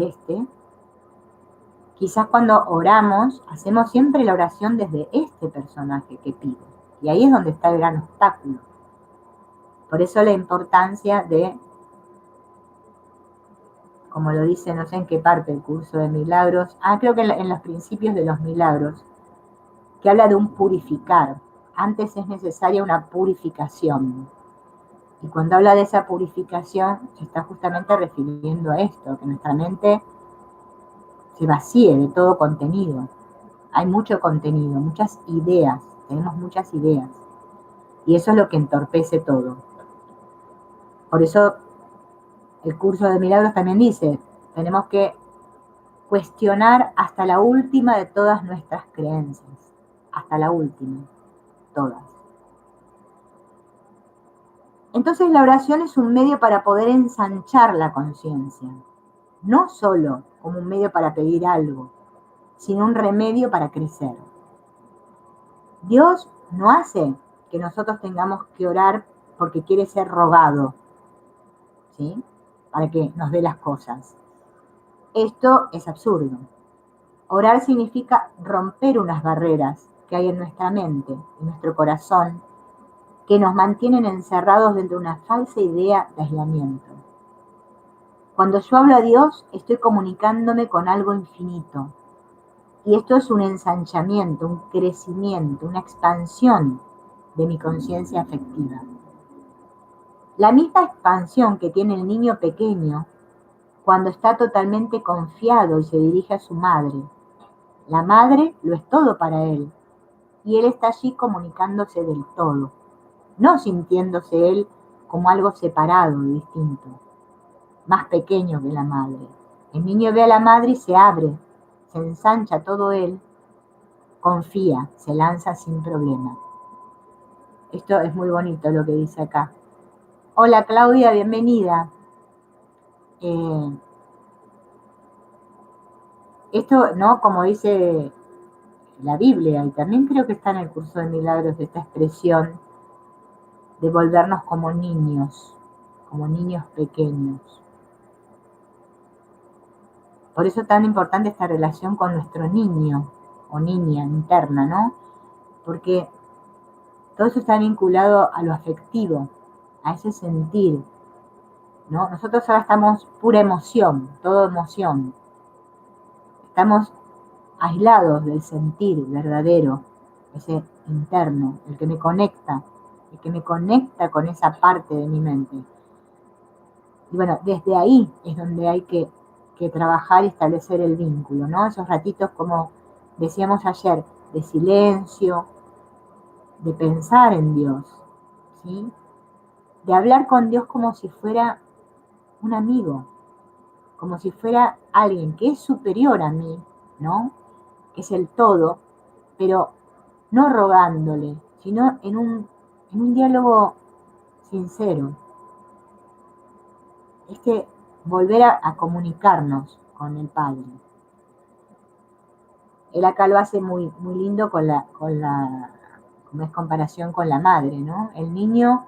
Quizás cuando oramos, hacemos siempre la oración desde este personaje que pide. Y ahí es donde está el gran obstáculo. Por eso la importancia de, como lo dice, no sé en qué parte del curso de milagros, creo que en los principios de los milagros, que habla de un purificar. Antes es necesaria una purificación. Y cuando habla de esa purificación, se está justamente refiriendo a esto, que nuestra mente se vacíe de todo contenido. Hay mucho contenido, muchas ideas, tenemos muchas ideas. Y eso es lo que entorpece todo. Por eso el curso de milagros también dice, tenemos que cuestionar hasta la última de todas nuestras creencias. Hasta la última, todas. Entonces la oración es un medio para poder ensanchar la conciencia. No solo como un medio para pedir algo, sino un remedio para crecer. Dios no hace que nosotros tengamos que orar porque quiere ser rogado, ¿sí? Para que nos dé las cosas. Esto es absurdo. Orar significa romper unas barreras que hay en nuestra mente, en nuestro corazón, que nos mantienen encerrados dentro de una falsa idea de aislamiento. Cuando yo hablo a Dios, estoy comunicándome con algo infinito. Y esto es un ensanchamiento, un crecimiento, una expansión de mi conciencia afectiva. La misma expansión que tiene el niño pequeño cuando está totalmente confiado y se dirige a su madre. La madre lo es todo para él y él está allí comunicándose del todo, no sintiéndose él como algo separado y distinto, más pequeño que la madre. El niño ve a la madre y se abre, se ensancha todo él, confía, se lanza sin problema. Esto es muy bonito lo que dice acá. Hola Claudia, bienvenida. Esto, ¿no? Como dice la Biblia, y también creo que está en el curso de milagros esta expresión de volvernos como niños pequeños. Por eso es tan importante esta relación con nuestro niño o niña interna, ¿no? Porque todo eso está vinculado a lo afectivo, a ese sentir, ¿no? Nosotros ahora estamos pura emoción, todo emoción. Estamos aislados del sentir verdadero, ese interno, el que me conecta con esa parte de mi mente. Y bueno, desde ahí es donde hay que trabajar y establecer el vínculo, ¿no? Esos ratitos, como decíamos ayer, de silencio, de pensar en Dios, ¿sí? De hablar con Dios como si fuera un amigo, como si fuera alguien que es superior a mí, ¿no? Que es el todo, pero no rogándole, sino en un diálogo sincero. Volver a comunicarnos con el Padre. Él acá lo hace muy, muy lindo como es comparación con la madre, ¿no? El niño,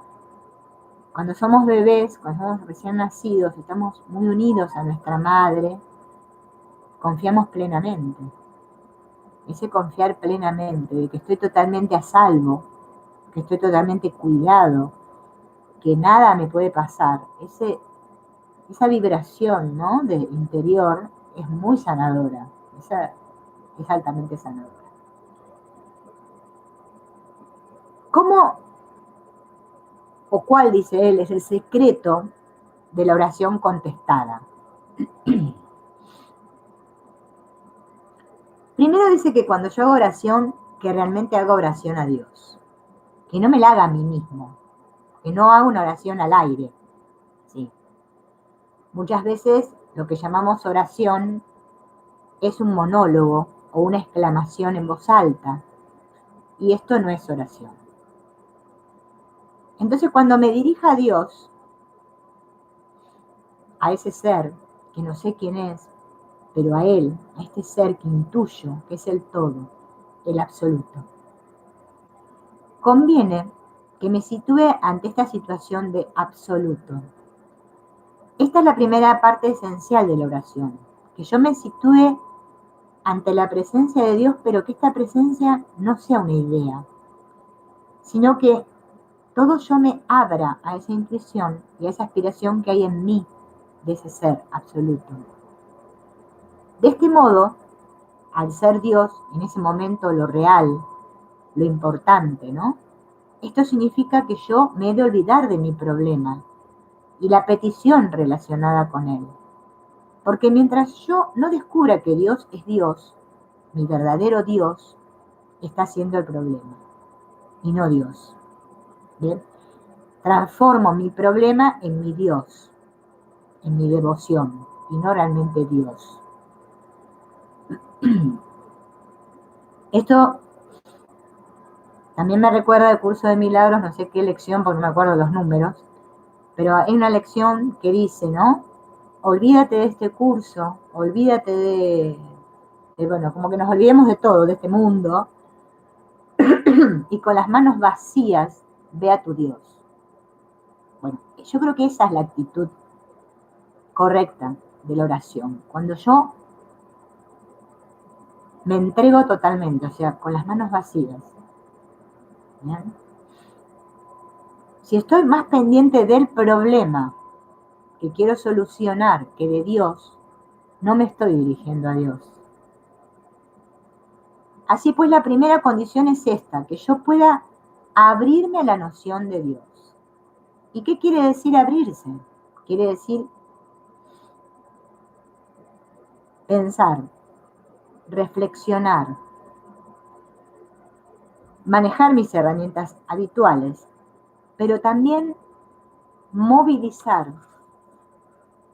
cuando somos bebés, cuando somos recién nacidos, estamos muy unidos a nuestra madre, confiamos plenamente. Ese confiar plenamente, de que estoy totalmente a salvo, que estoy totalmente cuidado, que nada me puede pasar. Esa vibración, ¿no? De interior es muy sanadora. Es altamente sanadora. ¿Cómo o cuál, dice él, es el secreto de la oración contestada? Primero dice que cuando yo hago oración, que realmente hago oración a Dios. Que no me la haga a mí mismo. Que no haga una oración al aire. ¿Sí? Muchas veces lo que llamamos oración es un monólogo o una exclamación en voz alta. Y esto no es oración. Entonces cuando me dirija a Dios, a ese ser que no sé quién es, pero a Él, a este ser que intuyo, que es el todo, el absoluto, conviene que me sitúe ante esta situación de absoluto. Esta es la primera parte esencial de la oración, que yo me sitúe ante la presencia de Dios, pero que esta presencia no sea una idea, sino que todo yo me abra a esa intuición y a esa aspiración que hay en mí de ese ser absoluto. De este modo, al ser Dios, en ese momento lo real, lo importante, ¿no? Esto significa que yo me he de olvidar de mi problema y la petición relacionada con él. Porque mientras yo no descubra que Dios es Dios, mi verdadero Dios está siendo el problema y no Dios. ¿Bien? Transformo mi problema en mi Dios, en mi devoción, y no realmente Dios. Esto también me recuerda el curso de milagros, no sé qué lección, porque no me acuerdo los números, pero hay una lección que dice, ¿no? Olvídate de este curso, olvídate bueno, como que nos olvidemos de todo, de este mundo, y con las manos vacías ve a tu Dios. Bueno, yo creo que esa es la actitud correcta de la oración. Cuando yo me entrego totalmente, o sea, con las manos vacías. ¿Bien? Si estoy más pendiente del problema que quiero solucionar que de Dios, no me estoy dirigiendo a Dios. Así pues, la primera condición es esta, que yo pueda abrirme a la noción de Dios. ¿Y qué quiere decir abrirse? Quiere decir pensar, reflexionar, manejar mis herramientas habituales, pero también movilizar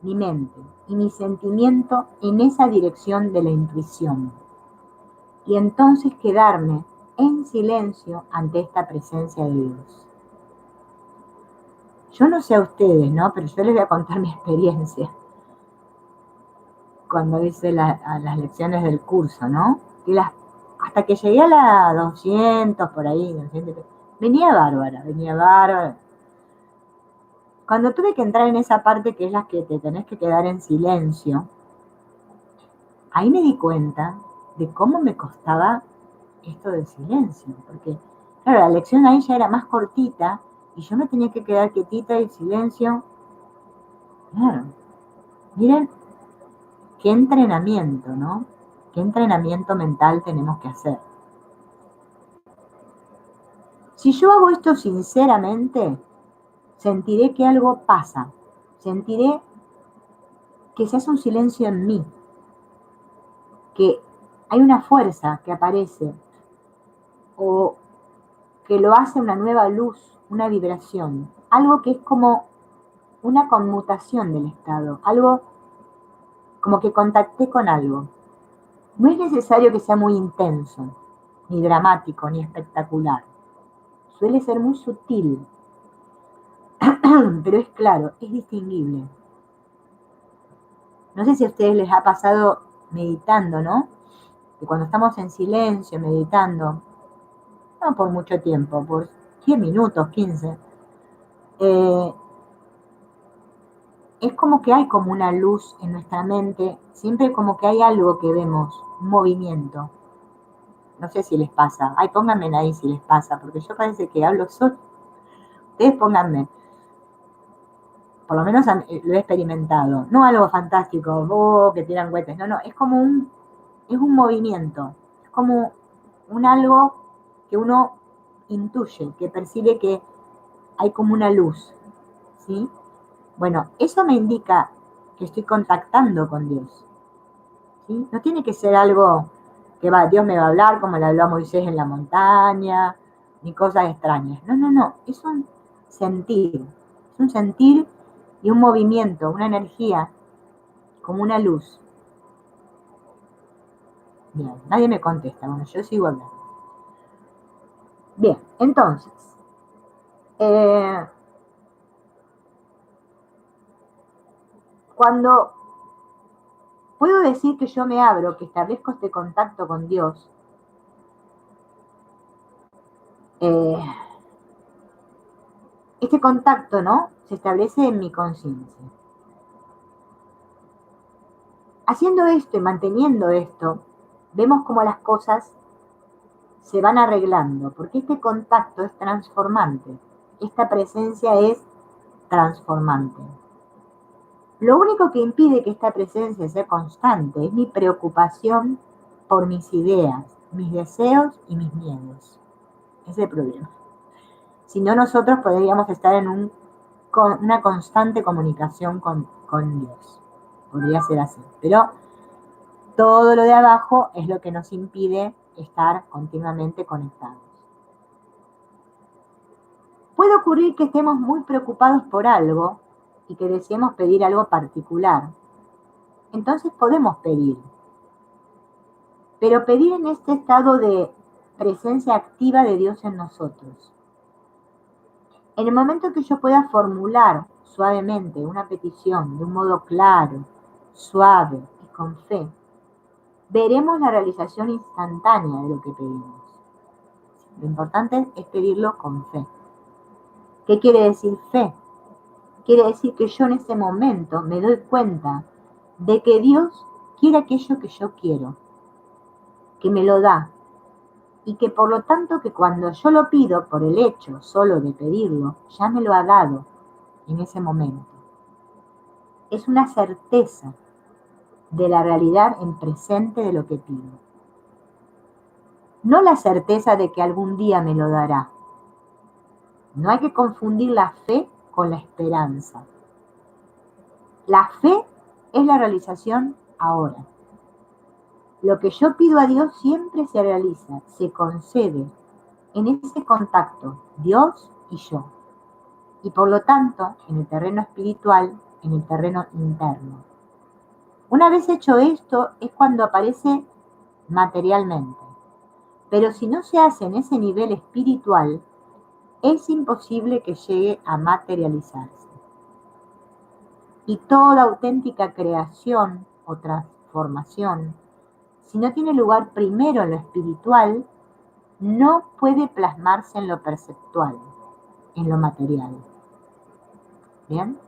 mi mente y mi sentimiento en esa dirección de la intuición. Y entonces quedarme en silencio ante esta presencia de Dios. Yo no sé a ustedes, ¿no? Pero yo les voy a contar mi experiencia cuando hice las lecciones del curso, ¿no? Y hasta que llegué a la 200, por ahí, 200, venía bárbara. Cuando tuve que entrar en esa parte que es la que te tenés que quedar en silencio, ahí me di cuenta de cómo me costaba esto del silencio, porque claro, la lección ahí ya era más cortita y yo me tenía que quedar quietita y en silencio. Claro, miren qué entrenamiento, ¿no? Qué entrenamiento mental tenemos que hacer. Si yo hago esto sinceramente, sentiré que algo pasa, sentiré que se hace un silencio en mí, que hay una fuerza que aparece o que lo hace una nueva luz, una vibración, algo que es como una conmutación del estado, algo como que contacté con algo. No es necesario que sea muy intenso, ni dramático, ni espectacular. Suele ser muy sutil, pero es claro, es distinguible. No sé si a ustedes les ha pasado meditando, ¿no? Que cuando estamos en silencio, meditando, no por mucho tiempo, por 10 minutos, 15, es como que hay como una luz en nuestra mente, siempre como que hay algo que vemos, un movimiento. No sé si les pasa. Ay, pónganme ahí si les pasa, porque yo parece que hablo solo. Ustedes pónganme. Por lo menos lo he experimentado. No algo fantástico, que tiran cohetes. No, es como es un movimiento. Es como un algo que uno intuye, que percibe que hay como una luz. ¿Sí? Bueno, eso me indica que estoy contactando con Dios. ¿Sí? No tiene que ser algo que Dios me va a hablar como le habló a Moisés en la montaña, ni cosas extrañas. No, es un sentir. Es un sentir y un movimiento, una energía, como una luz. Bien, nadie me contesta, bueno, yo sigo hablando. Bien, entonces, cuando puedo decir que yo me abro, que establezco este contacto con Dios, este contacto, ¿no? Se establece en mi conciencia. Haciendo esto y manteniendo esto, vemos cómo las cosas se van arreglando, porque este contacto es transformante, esta presencia es transformante. Lo único que impide que esta presencia sea constante es mi preocupación por mis ideas, mis deseos y mis miedos. Ese es el problema. Si no, nosotros podríamos estar en una constante comunicación con Dios. Podría ser así. Pero todo lo de abajo es lo que nos impide estar continuamente conectados. Puede ocurrir que estemos muy preocupados por algo y que deseemos pedir algo particular. Entonces podemos pedir. Pero pedir en este estado de presencia activa de Dios en nosotros. En el momento que yo pueda formular suavemente una petición de un modo claro, suave y con fe, veremos la realización instantánea de lo que pedimos. Lo importante es pedirlo con fe. ¿Qué quiere decir fe? Quiere decir que yo en ese momento me doy cuenta de que Dios quiere aquello que yo quiero, que me lo da, y que por lo tanto que cuando yo lo pido por el hecho solo de pedirlo, ya me lo ha dado en ese momento. Es una certeza de la realidad en presente de lo que pido. No la certeza de que algún día me lo dará. No hay que confundir la fe con la esperanza. La fe es la realización ahora. Lo que yo pido a Dios siempre se realiza, se concede en ese contacto, Dios y yo. Y por lo tanto, en el terreno espiritual, en el terreno interno. Una vez hecho esto, es cuando aparece materialmente. Pero si no se hace en ese nivel espiritual, es imposible que llegue a materializarse. Y toda auténtica creación o transformación, si no tiene lugar primero en lo espiritual, no puede plasmarse en lo perceptual, en lo material. ¿Bien?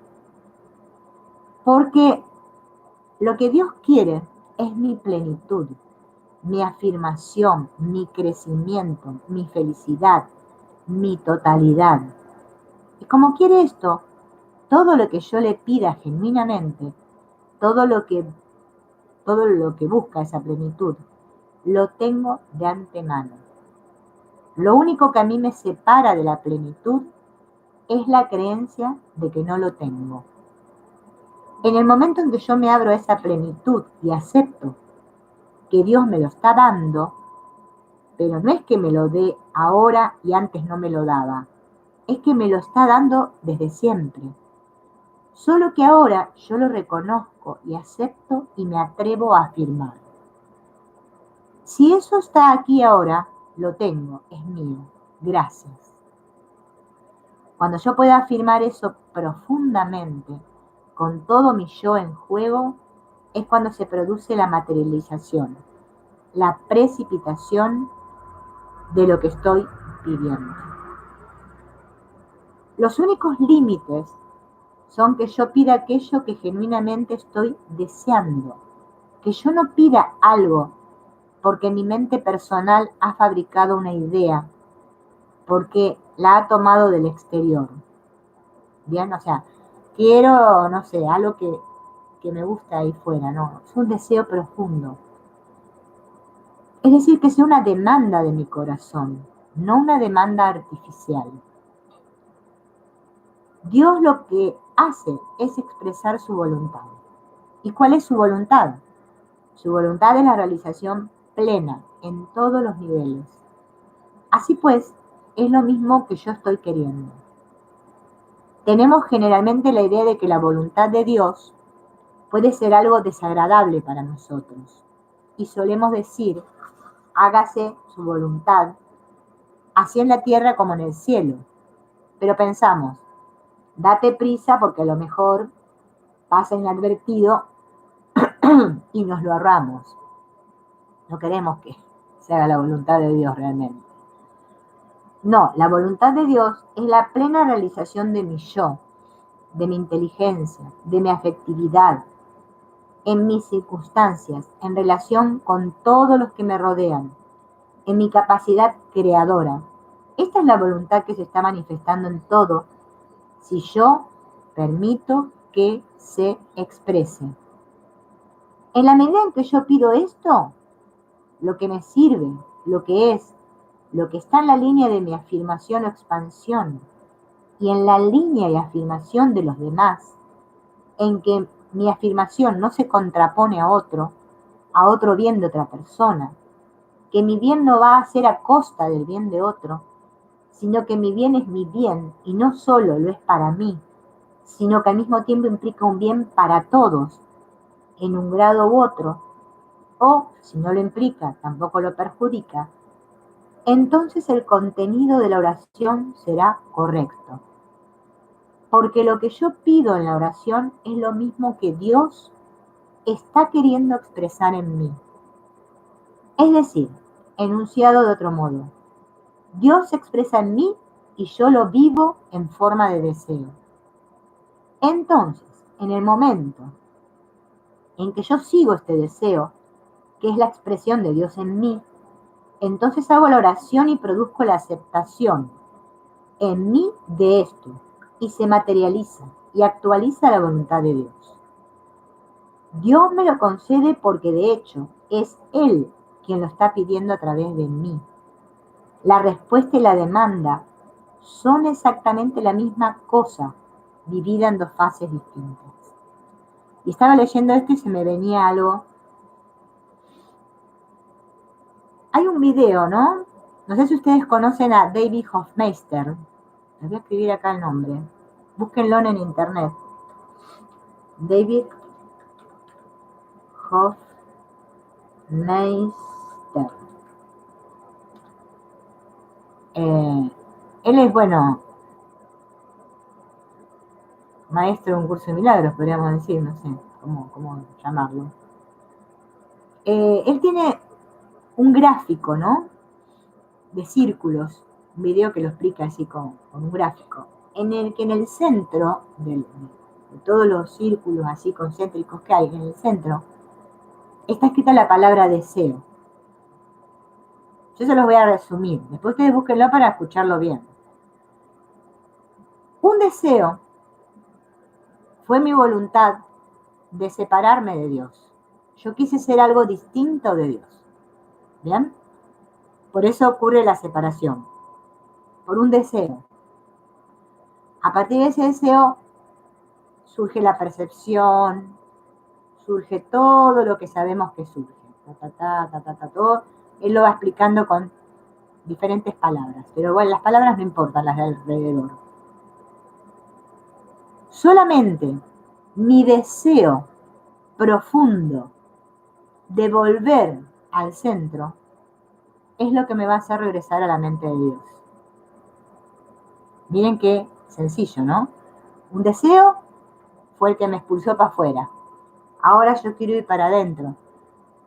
Porque lo que Dios quiere es mi plenitud, mi afirmación, mi crecimiento, mi felicidad, mi totalidad. Y como quiere esto, todo lo que yo le pida genuinamente, todo lo que busca esa plenitud, lo tengo de antemano. Lo único que a mí me separa de la plenitud es la creencia de que no lo tengo. En el momento en que yo me abro a esa plenitud y acepto que Dios me lo está dando, pero no es que me lo dé ahora y antes no me lo daba, es que me lo está dando desde siempre. Solo que ahora yo lo reconozco y acepto y me atrevo a afirmar. Si eso está aquí ahora, lo tengo, es mío. Gracias. Cuando yo pueda afirmar eso profundamente, con todo mi yo en juego, es cuando se produce la materialización, la precipitación de lo que estoy pidiendo. Los únicos límites son que yo pida aquello que genuinamente estoy deseando, que yo no pida algo porque mi mente personal ha fabricado una idea, porque la ha tomado del exterior. Bien, o sea, quiero, no sé, algo que me gusta ahí fuera, no, es un deseo profundo. Es decir, que sea una demanda de mi corazón, no una demanda artificial. Dios lo que hace es expresar su voluntad. ¿Y cuál es su voluntad? Su voluntad es la realización plena en todos los niveles. Así pues, es lo mismo que yo estoy queriendo. Tenemos generalmente la idea de que la voluntad de Dios puede ser algo desagradable para nosotros. Y solemos decir, hágase su voluntad, así en la tierra como en el cielo. Pero pensamos, date prisa porque a lo mejor pasa inadvertido y nos lo ahorramos. No queremos que se haga la voluntad de Dios realmente. No, la voluntad de Dios es la plena realización de mi yo, de mi inteligencia, de mi afectividad, en mis circunstancias, en relación con todos los que me rodean, en mi capacidad creadora. Esta es la voluntad que se está manifestando en todo si yo permito que se exprese. En la medida en que yo pido esto, lo que me sirve, lo que es, lo que está en la línea de mi afirmación o expansión y en la línea y afirmación de los demás, en que mi afirmación no se contrapone a otro bien de otra persona, que mi bien no va a ser a costa del bien de otro, sino que mi bien es mi bien y no solo lo es para mí, sino que al mismo tiempo implica un bien para todos, en un grado u otro, o si no lo implica, tampoco lo perjudica, entonces el contenido de la oración será correcto. Porque lo que yo pido en la oración es lo mismo que Dios está queriendo expresar en mí. Es decir, enunciado de otro modo, Dios se expresa en mí y yo lo vivo en forma de deseo. Entonces, en el momento en que yo sigo este deseo, que es la expresión de Dios en mí, entonces hago la oración y produzco la aceptación en mí de esto y se materializa y actualiza la voluntad de Dios. Dios me lo concede porque de hecho es Él quien lo está pidiendo a través de mí. La respuesta y la demanda son exactamente la misma cosa, dividida en dos fases distintas. Y estaba leyendo esto y se me venía algo. Hay un video, ¿no? No sé si ustedes conocen a David Hofmeister. Les voy a escribir acá el nombre. Búsquenlo en internet. David Hofmeister. Él es, bueno, maestro de un curso de milagros, podríamos decir, no sé cómo llamarlo. Él tiene un gráfico, ¿no? De círculos, un video que lo explica así con un gráfico, en el que en el centro de todos los círculos así concéntricos que hay, en el centro, está escrita la palabra deseo. Yo se los voy a resumir, después ustedes búsquenlo para escucharlo bien. Un deseo fue mi voluntad de separarme de Dios. Yo quise ser algo distinto de Dios. ¿Bien? Por eso ocurre la separación. Por un deseo. A partir de ese deseo surge la percepción, surge todo lo que sabemos que surge. Todo. Él lo va explicando con diferentes palabras. Pero bueno, las palabras no importan, las de alrededor. Solamente mi deseo profundo de volver al centro es lo que me va a hacer regresar a la mente de Dios. Miren qué sencillo, ¿no? Un deseo fue el que me expulsó para afuera. Ahora yo quiero ir para adentro,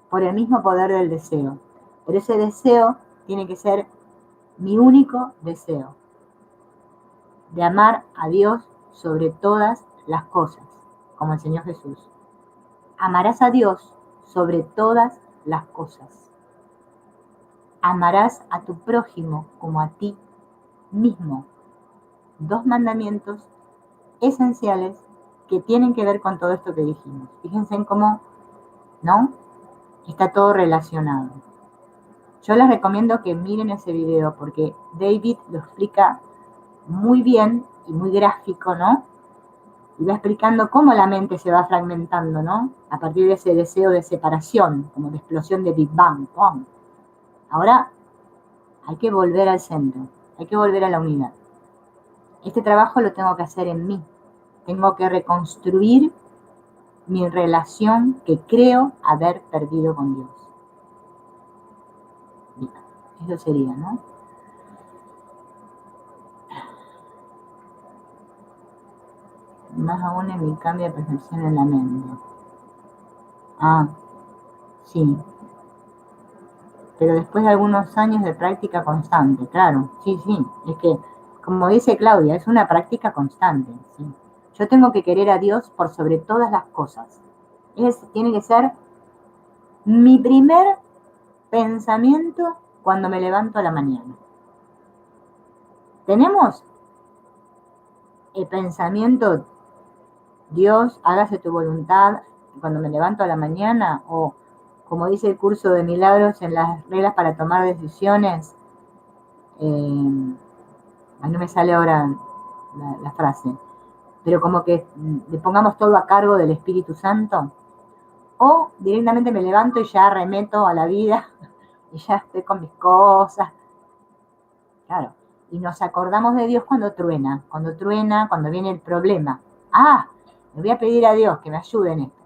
por el mismo poder del deseo. Pero ese deseo tiene que ser mi único deseo, de amar a Dios sobre todas las cosas, como enseñó Jesús. Amarás a Dios sobre todas las cosas. Amarás a tu prójimo como a ti mismo. Dos mandamientos esenciales que tienen que ver con todo esto que dijimos. Fíjense en cómo, ¿no? Está todo relacionado. Yo les recomiendo que miren ese video porque David lo explica muy bien y muy gráfico, ¿no? Y va explicando cómo la mente se va fragmentando, ¿no? A partir de ese deseo de separación, como de explosión de Big Bang. ¡Pum! Ahora hay que volver al centro, hay que volver a la unidad. Este trabajo lo tengo que hacer en mí. Tengo que reconstruir mi relación que creo haber perdido con Dios. Bien, eso sería, ¿no? Más aún en mi cambio de percepción en la mente. Ah, sí. Pero después de algunos años de práctica constante, claro, sí, es que, como dice Claudia, es una práctica constante, ¿sí? Yo tengo que querer a Dios por sobre todas las cosas. Tiene que ser mi primer pensamiento cuando me levanto a la mañana. Tenemos el pensamiento, Dios, hágase tu voluntad, cuando me levanto a la mañana, o como dice el curso de milagros en las reglas para tomar decisiones, no me sale ahora la frase, pero como que le pongamos todo a cargo del Espíritu Santo, o directamente me levanto y ya remeto a la vida y ya estoy con mis cosas. Claro, y nos acordamos de Dios cuando truena, cuando viene el problema. Le voy a pedir a Dios que me ayude en esto.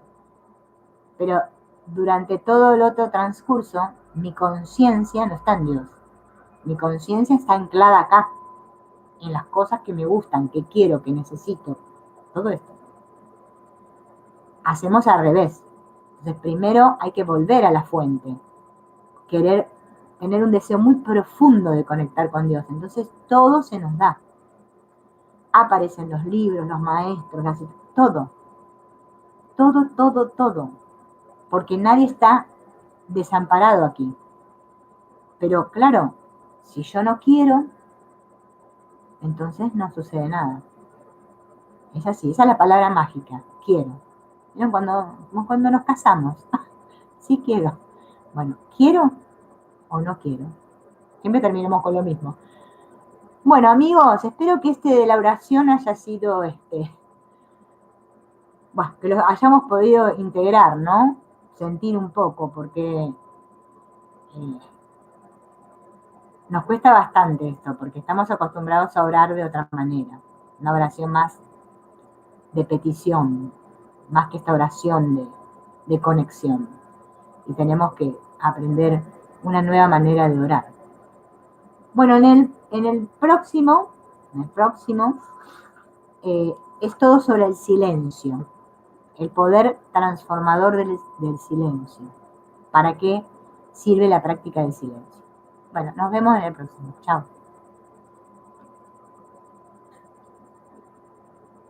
Pero durante todo el otro transcurso, mi conciencia no está en Dios. Mi conciencia está anclada acá, en las cosas que me gustan, que quiero, que necesito. Todo esto. Hacemos al revés. Entonces, primero hay que volver a la fuente. Tener un deseo muy profundo de conectar con Dios. Entonces, todo se nos da. Aparecen los libros, los maestros, todo. Todo, todo, todo. Porque nadie está desamparado aquí. Pero claro, si yo no quiero, entonces no sucede nada. Es así, esa es la palabra mágica, quiero. ¿Vieron cuando nos casamos? Sí quiero. Bueno, ¿quiero o no quiero? Siempre terminamos con lo mismo. Bueno, amigos, espero que de la oración haya sido, bueno, que lo hayamos podido integrar, ¿no? Sentir un poco, porque nos cuesta bastante esto, porque estamos acostumbrados a orar de otra manera. Una oración más de petición, más que esta oración de conexión. Y tenemos que aprender una nueva manera de orar. Bueno, en el próximo es todo sobre el silencio, el poder transformador del silencio. ¿Para qué sirve la práctica del silencio? Bueno, nos vemos en el próximo. Chao.